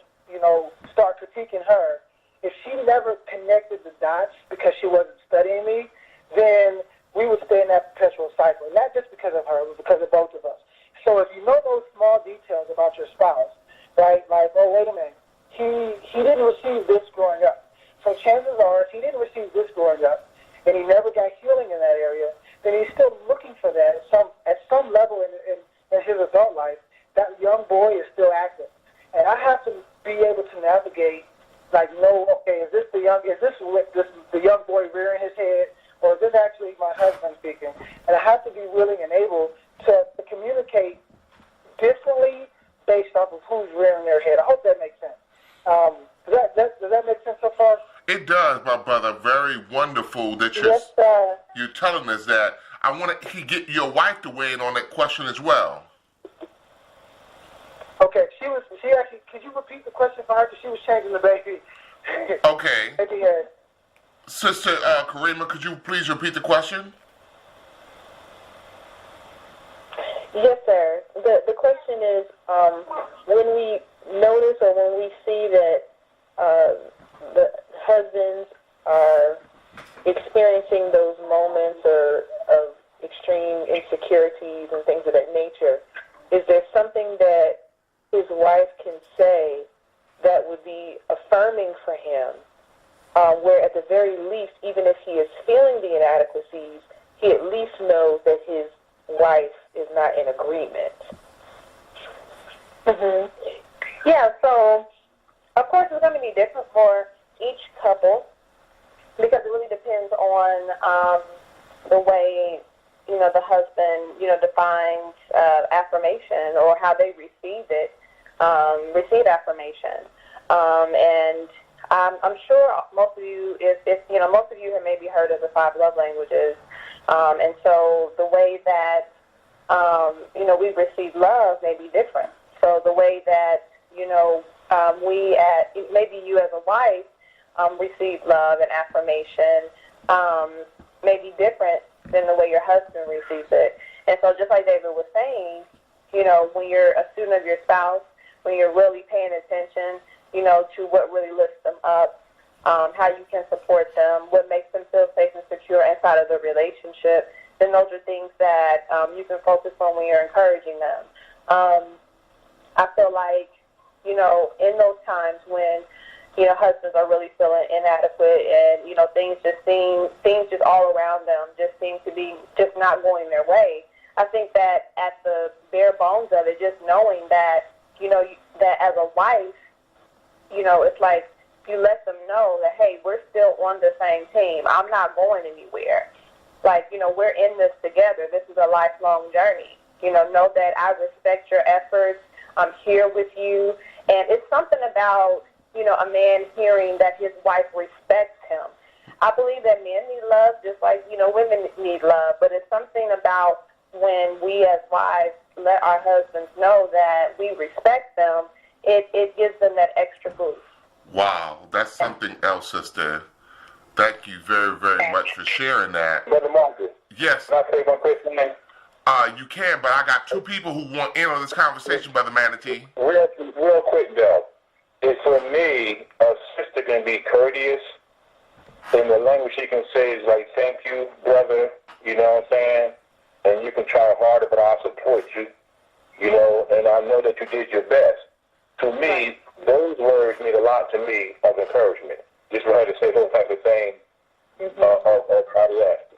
start critiquing her. If she never connected the dots because she wasn't studying me, then we would stay in that perpetual cycle. Not just because of her, but because of both of us. So if you know those small details about your spouse, right, like, oh, wait a minute, he didn't receive this growing up. So chances are, if he didn't receive this growing up, and he never got healing in that area, then he's still looking for that at some level in his adult life. That young boy is still active, and I have to be able to navigate. Like, no, okay, is this the young boy rearing his head, or is this actually my husband speaking? And I have to be willing and able to communicate differently based off of who's rearing their head. I hope that makes sense. Does that make sense so far? It does, my brother. Very wonderful that you're telling us that. I want to get your wife to weigh in on that question as well. Okay, she actually, could you repeat the question for her? Because she was changing the baby. Okay. Baby head. Sister Karima, could you please repeat the question? Yes, sir. The question is, when we notice or when we see that the husbands are experiencing those moments of extreme insecurities and things of that nature, is there something that his wife can say that would be affirming for him, where at the very least, even if he is feeling the inadequacies, he at least knows that his wife is not in agreement? Mm-hmm. Yeah, so of course it's going to be different for each couple because it really depends on the way, the husband, defines affirmation or how they receive receive affirmation. And I'm sure most of you, most of you have maybe heard of the 5 love languages. And so the way that, we receive love may be different. So the way that, maybe you as a wife receive love and affirmation may be different than the way your husband receives it. And so just like David was saying, when you're a student of your spouse, when you're really paying attention, to what really lifts them up, how you can support them, what makes them feel safe and secure inside of the relationship, then those are things that you can focus on when you're encouraging them. I feel like, in those times when, husbands are really feeling inadequate and, things just all around them just seem to be just not going their way. I think that at the bare bones of it, just knowing that, that as a wife, it's like you let them know that, hey, we're still on the same team. I'm not going anywhere. Like, we're in this together. This is a lifelong journey. Know that I respect your efforts. I'm here with you. And it's something about, a man hearing that his wife respects him. I believe that men need love just like, women need love. But it's something about when we as wives let our husbands know that we respect them, it gives them that extra boost. Wow, that's something else, sister. Thank you very, very much for sharing that. Brother Marcus. Yes. Can I say one quick thing? You can, but I got 2 people who want in on this conversation, Brother Manatee. Real quick, though. It's for me, a sister can be courteous. In the language she can say is like, thank you, brother, you know what I'm saying? And you can try harder, but I'll support you, and I know that you did your best. To me, those words mean a lot to me of encouragement. Just for her to say those type of things of how to act.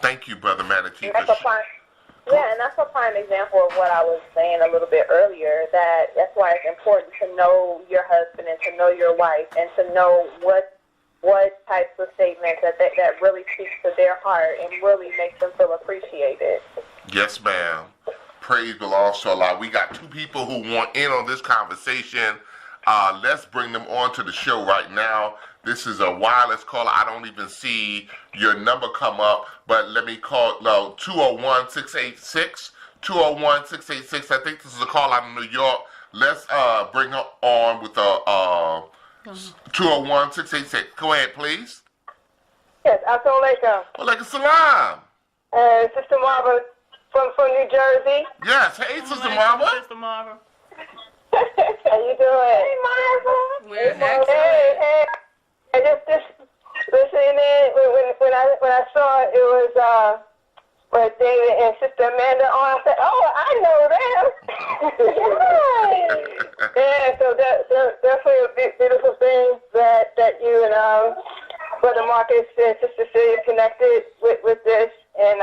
Thank you, Brother Manatee. And that's a prime example of what I was saying a little bit earlier, that's why it's important to know your husband and to know your wife and to know what what types of statements that really speaks to their heart and really makes them feel appreciated. Yes, ma'am. Praise belongs to Allah. We got two people who want in on this conversation. Let's bring them on to the show right now. This is a wireless caller. I don't even see your number come up, but let me call 201-686. 201-686. I think this is a call out of New York. Let's bring her on with 201-686. Go ahead, please. Yes, assalamu alaikum. Walaikum salam. Sister Marva from New Jersey. Yes, hey, Sister Marva. Sister Marva. How you doing? Hey, Marva. We're excellent. Hey. I just listening in when I saw it was with David and Sister Amanda on. I said, oh, I know them. Yeah, so that's definitely a beautiful thing that you and Brother Marcus and Sister Celia connected with this, and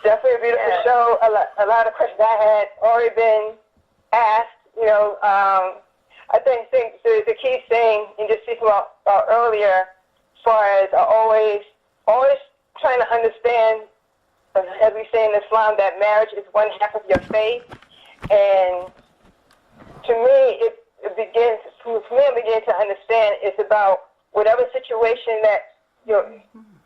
definitely a beautiful show. A lot of questions I had already been asked. I think the key thing, and just speaking about earlier, as far as always trying to understand, as we say in Islam, that marriage is one half of your faith. And to me, it begins to understand it's about whatever situation that your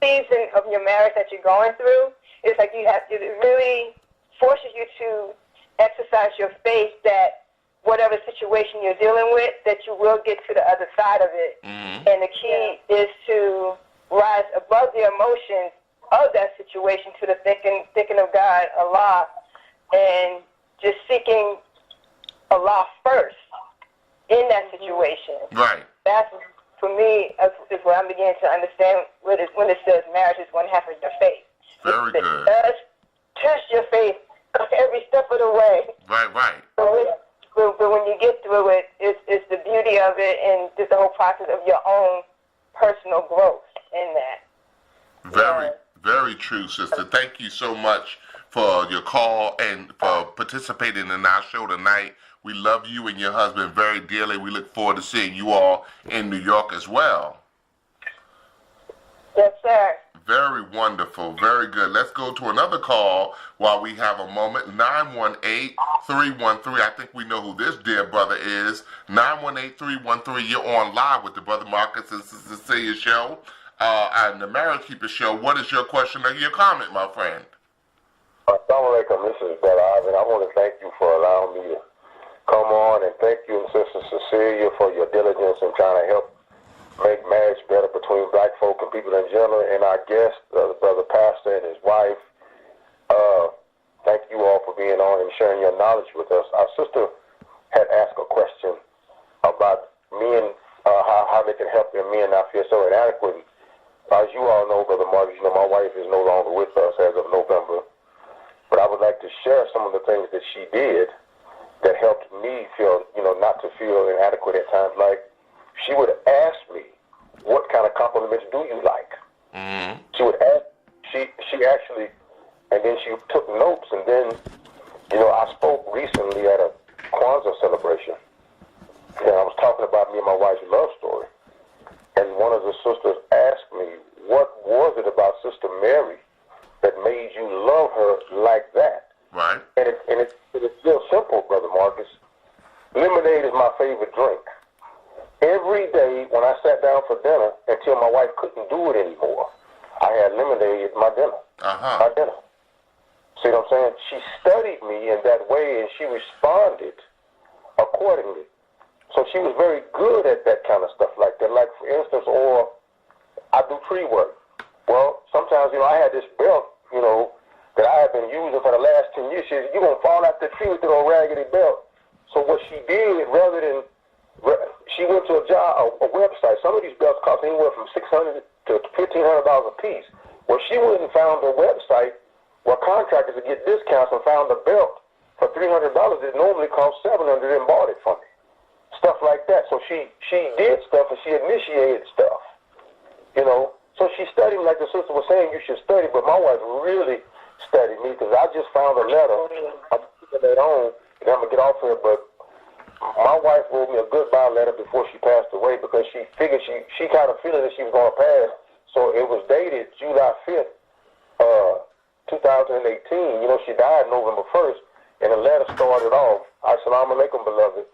season of your marriage that you're going through. It's like it really forces you to exercise your faith that whatever situation you're dealing with, that you will get to the other side of it. Mm-hmm. And the key is to rise above the emotions of that situation to the thinking of God, Allah, and just seeking Allah first in that situation. Right. That's, for me, is what I'm beginning to understand when it says marriage is one half of your faith. Very good. It does test your faith every step of the way. Right. But when you get through it, it's the beauty of it and just the whole process of your own personal growth in that. Very true, sister. Thank you so much for your call and for participating in our show tonight. We love you and your husband very dearly. We look forward to seeing you all in New York as well. Yes, sir. Very wonderful. Very good. Let's go to another call while we have a moment. 918-313. I think we know who this dear brother is. 918-313. You're on live with the Brother Marcus and Sister Cecilia show and the Marriage Keeper show. What is your question or your comment, my friend? Assalamu alaikum. This is Brother Ivan. I want to thank you for allowing me to come on, and thank you, Sister Cecilia, for your diligence in trying to help make marriage better between black folk and people in general, and our guest, Brother Pastor and his wife. Thank you all for being on and sharing your knowledge with us. Our sister had asked a question about men, how they can help their men not feel so inadequate. As you all know, Brother Marcus, my wife is no longer with us as of November, but I would like to share some of the things that she did that helped me feel, not to feel inadequate at times. Like, she would ask me, what kind of compliments do you like? Mm-hmm. She would ask, she actually, and then she took notes, and then, I spoke recently at a Kwanzaa celebration, and I was talking about me and my wife's love story, and one of the sisters asked me, what was it about Sister Mary that made you love her like that? Right. And it's real simple, Brother Marcus. Lemonade is my favorite drink. Every day when I sat down for dinner, until my wife couldn't do it anymore, I had lemonade at my dinner. My dinner. See what I'm saying? She studied me in that way, and she responded accordingly. So she was very good at that kind of stuff like that. Like, for instance, or I do tree work. Well, sometimes, I had this belt, that I have been using for the last 10 years. She said, you're going to fall out the tree with that old raggedy belt. So what she did, rather than, she went to a website. Some of these belts cost anywhere from $600 to $1,500 a piece. Well, she went and found a website where contractors would get discounts and found a belt for $300 that normally costs $700 and bought it from me. Stuff like that. So she did stuff, and she initiated stuff. So she studied, like the sister was saying, you should study, but my wife really studied me, because I just found a letter. I'm putting that on, and I'm going to get off here, but my wife wrote me a goodbye letter before she passed away because she figured she kind of feeling that she was going to pass. So it was dated July 5th, 2018. You know, she died November 1st, and the letter started off, Assalamu alaikum, beloved.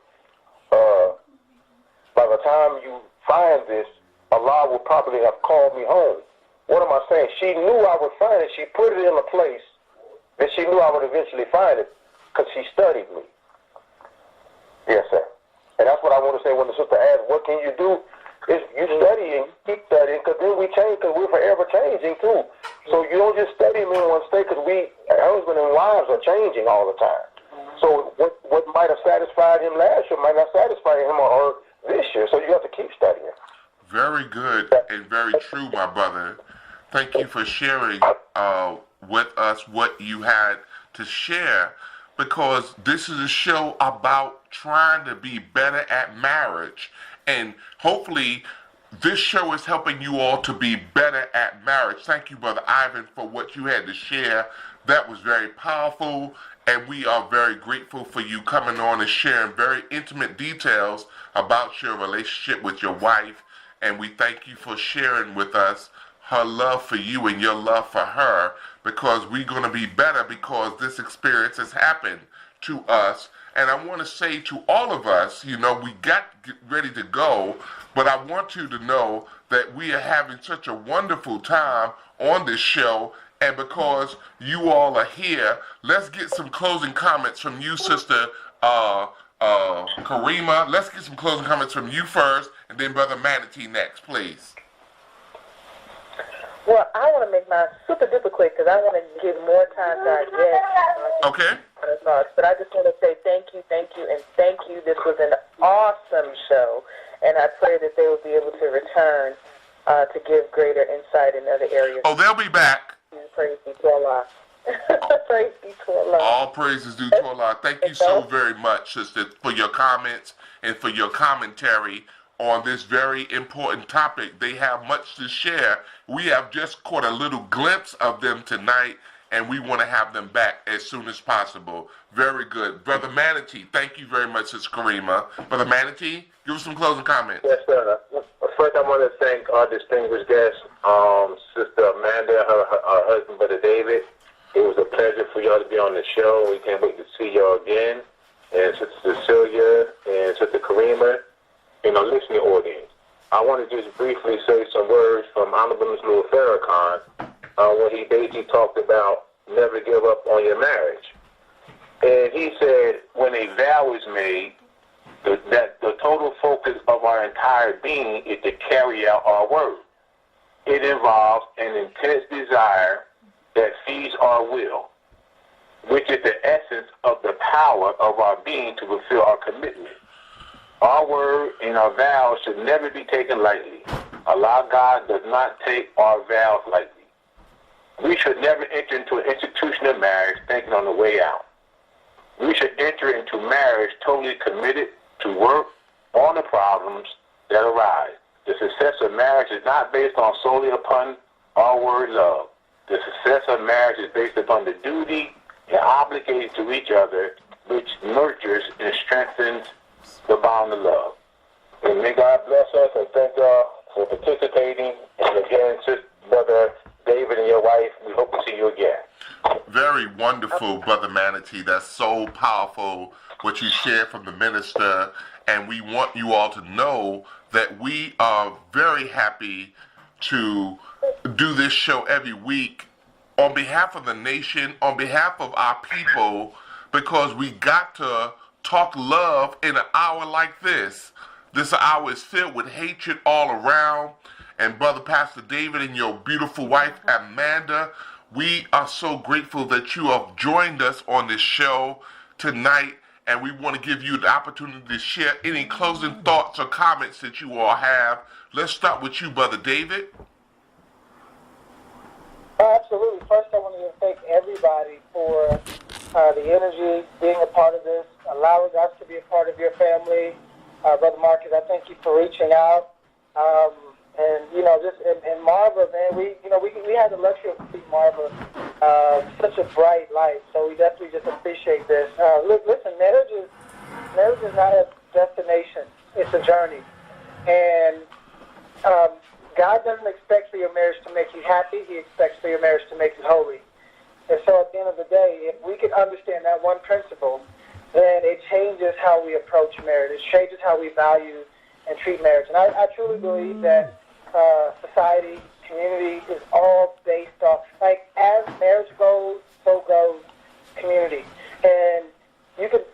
By the time you find this, Allah will probably have called me home. What am I saying? She knew I would find it. She put it in a place that she knew I would eventually find it because she studied me. Yes, sir. And that's what I want to say when the sister asked, what can you do? Is you study and keep studying, because then we change, because we're forever changing too. So you don't just study them in one state, because husband and wives are changing all the time. So what might have satisfied him last year might not satisfy him or this year. So you have to keep studying. Very good and very true, my brother. Thank you for sharing with us what you had to share, because this is a show about trying to be better at marriage. And hopefully this show is helping you all to be better at marriage. Thank you, Brother Ivan, for what you had to share. That was very powerful, and we are very grateful for you coming on and sharing very intimate details about your relationship with your wife. And we thank you for sharing with us her love for you and your love for her, because we're going to be better because this experience has happened to us. And I want to say to all of us, you know, we got to get ready to go, but I want you to know that we are having such a wonderful time on this show. And because you all are here, let's get some closing comments from you, Sister Karima. Let's get some closing comments from you first, and then Brother Manatee next, please. Well, I want to make mine super duper quick because I want to give more time to our guests. Okay. But I just want to say thank you, and thank you. This was an awesome show, and I pray that they will be able to return to give greater insight in other areas. Oh, they'll be back. Praise be to Allah. Praise be to Allah. All praises due to Allah. Thank you so very much, sister, for your comments and for your commentary on this very important topic. They have much to share. We have just caught a little glimpse of them tonight, and we want to have them back as soon as possible. Very good. Brother Manatee, thank you very much, Sister Karima. Brother Manatee, give us some closing comments. Yes, sir. First, I want to thank our distinguished guest, Sister Amanda, her husband, Brother David. It was a pleasure for y'all to be on the show. We can't wait to see y'all again. And Sister Cecilia and Sister Karima, and our listening audience. I want to just briefly say some words from Honorable Mr. Louis Farrakhan when he basically talked about never give up on your marriage. And he said when a vow is made, that the total focus of our entire being is to carry out our word. It involves an intense desire that feeds our will, which is the essence of the power of our being to fulfill our commitment. Our word and our vows should never be taken lightly. Allah God does not take our vows lightly. We should never enter into an institution of marriage thinking on the way out. We should enter into marriage totally committed to work on the problems that arise. The success of marriage is not based on solely upon our word love. The success of marriage is based upon the duty and obligation to each other, which nurtures and strengthens the bond of love. And may God bless us, and thank y'all for participating. And again, Brother David and your wife, we hope to see you again. Very wonderful, Brother Manatee. That's so powerful, what you shared from the minister. And we want you all to know that we are very happy to do this show every week on behalf of the nation, on behalf of our people, because we got to talk love in an hour like this. This hour is filled with hatred all around. And Brother Pastor David and your beautiful wife, Amanda, we are so grateful that you have joined us on this show tonight. And we want to give you the opportunity to share any closing thoughts or comments that you all have. Let's start with you, Brother David. Absolutely. First, I want to thank everybody for the energy, being a part of this, allowing us to be a part of your family. Brother Marcus, I thank you for reaching out. And, you know, just, and Marva, man, we had the luxury of seeing Marva, such a bright light. So we definitely just appreciate this. Listen, marriage is not destination. It's a journey. And God doesn't expect for your marriage to make you happy. He expects for your marriage to make you holy. And so at the end of the day, if we can understand that one principle, then it changes how we approach marriage. It changes how we value and treat marriage. And I truly believe that society, community is all based off, like as marriage goes, so goes community. And you could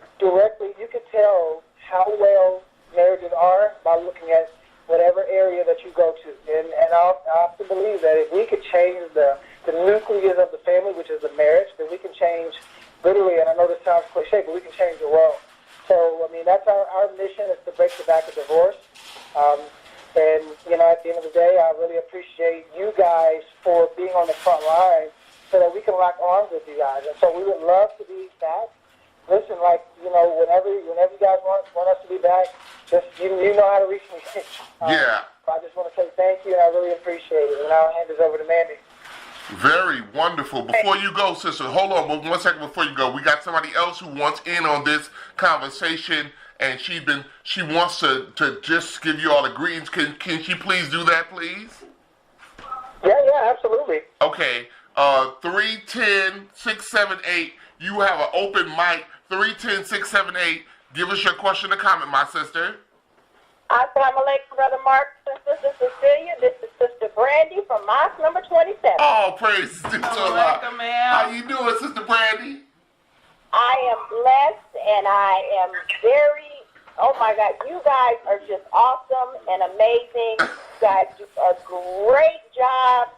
tell how well marriages are by looking at whatever area that you go to. And I have to believe that if we could change the nucleus of the family, which is the marriage, then we can change literally, and I know this sounds cliche, but we can change the world. So, I mean, that's our mission is to break the back of divorce. And, at the end of the day, I really appreciate you guys for being on the front line so that we can lock arms with you guys. And so we would love to be back. Listen, whenever you guys want us to be back, just you know how to reach me. Yeah. I just want to say thank you, and I really appreciate it. And I'll hand this over to Mandy. Very wonderful. Before you go, sister, hold on 1 second before you go. We got somebody else who wants in on this conversation, and she wants to just give you all the greetings. Can she please do that, please? Yeah, absolutely. Okay. 310-678. You have an open mic. 310-678. Give us your question or comment, my sister. Assalamu alaikum, Brother Mark and Sister Cecilia. This is Sister Brandy from Mosque number 27. Oh, praise to Allah. Welcome, ma'am. How you doing, Sister Brandy? I am blessed, and I am oh my God, you guys are just awesome and amazing. You guys do a great job.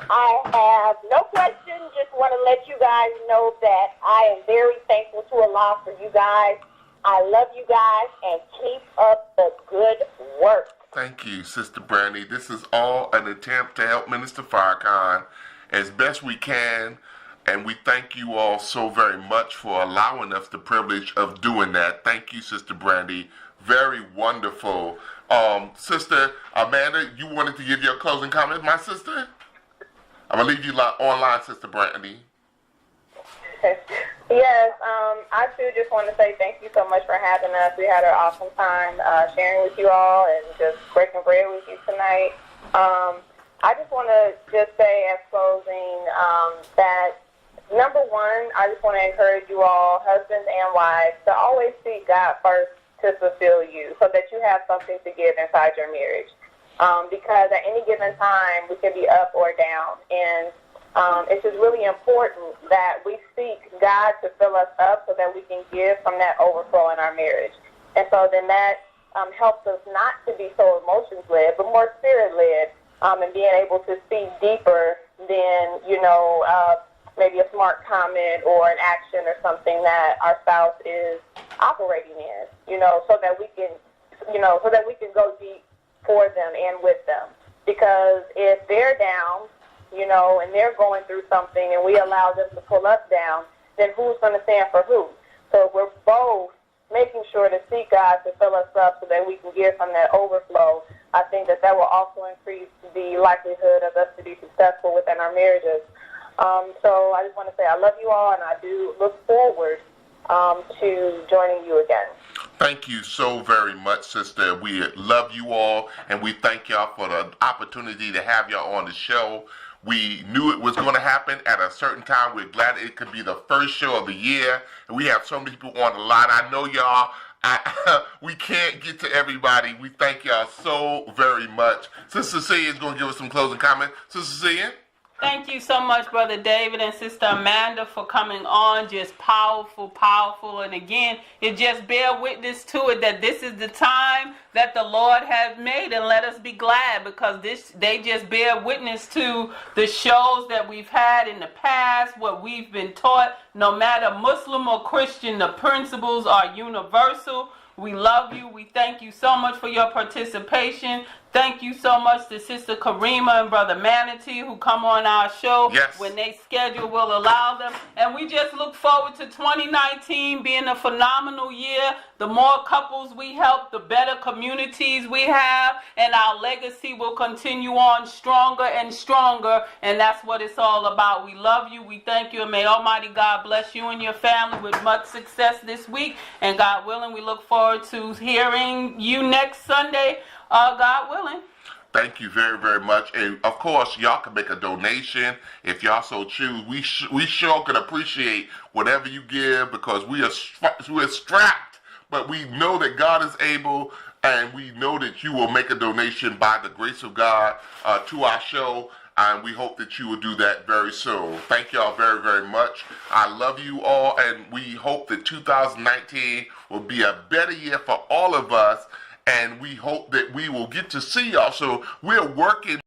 I have no question, just want to let you guys know that I am very thankful to Allah for you guys. I love you guys, and keep up the good work. Thank you, Sister Brandy. This is all an attempt to help Minister Farrakhan as best we can, and we thank you all so very much for allowing us the privilege of doing that. Thank you, Sister Brandy. Very wonderful. Sister Amanda, you wanted to give your closing comment, my sister? I'm going to leave you online, Sister Brandy. Yes, I too just want to say thank you so much for having us. We had an awesome time sharing with you all and just breaking bread with you tonight. I just want to just say as closing that, number one, I just want to encourage you all, husbands and wives, to always seek God first to fulfill you so that you have something to give inside your marriage. Because at any given time, we can be up or down. And it's just really important that we seek God to fill us up so that we can give from that overflow in our marriage. And so then that helps us not to be so emotions-led, but more spirit-led, and being able to see deeper than, maybe a smart comment or an action or something that our spouse is operating in, so that we can, go deep for them and with them. Because if they're down, and they're going through something and we allow them to pull us down, then who's going to stand for who? So we're both making sure to seek God to fill us up so that we can give from that overflow. I think that will also increase the likelihood of us to be successful within our marriages. So I just want to say I love you all, and I do look forward to joining you again. Thank you so very much, sister. We love you all, and we thank y'all for the opportunity to have y'all on the show. We knew it was going to happen at a certain time. We're glad it could be the first show of the year, and we have so many people on the line. I know y'all, we can't get to everybody. We thank y'all so very much. Sister Cecilia is going to give us some closing comments. Sister Cecilia? Thank you so much, Brother David and Sister Amanda, for coming on. Just powerful, powerful. And again, it just bear witness to it that this is the time that the Lord has made, and let us be glad, because they just bear witness to the shows that we've had in the past, what we've been taught. No matter Muslim or Christian, the principles are universal. We love you. We thank you so much for your participation. Thank you so much to Sister Karima and Brother Manatee who come on our show when they schedule will allow them. And we just look forward to 2019 being a phenomenal year. The more couples we help, the better communities we have, and our legacy will continue on stronger and stronger. And that's what it's all about. We love you. We thank you. And may Almighty God bless you and your family with much success this week. And God willing, we look forward to hearing you next Sunday. God willing. Thank you very, very much. And of course, y'all can make a donation if y'all so choose. We sure can appreciate whatever you give because we're strapped, but we know that God is able, and we know that you will make a donation by the grace of God to our show. And we hope that you will do that very soon. Thank y'all very, very much. I love you all, and we hope that 2019 will be a better year for all of us. And we hope that we will get to see y'all. So we're working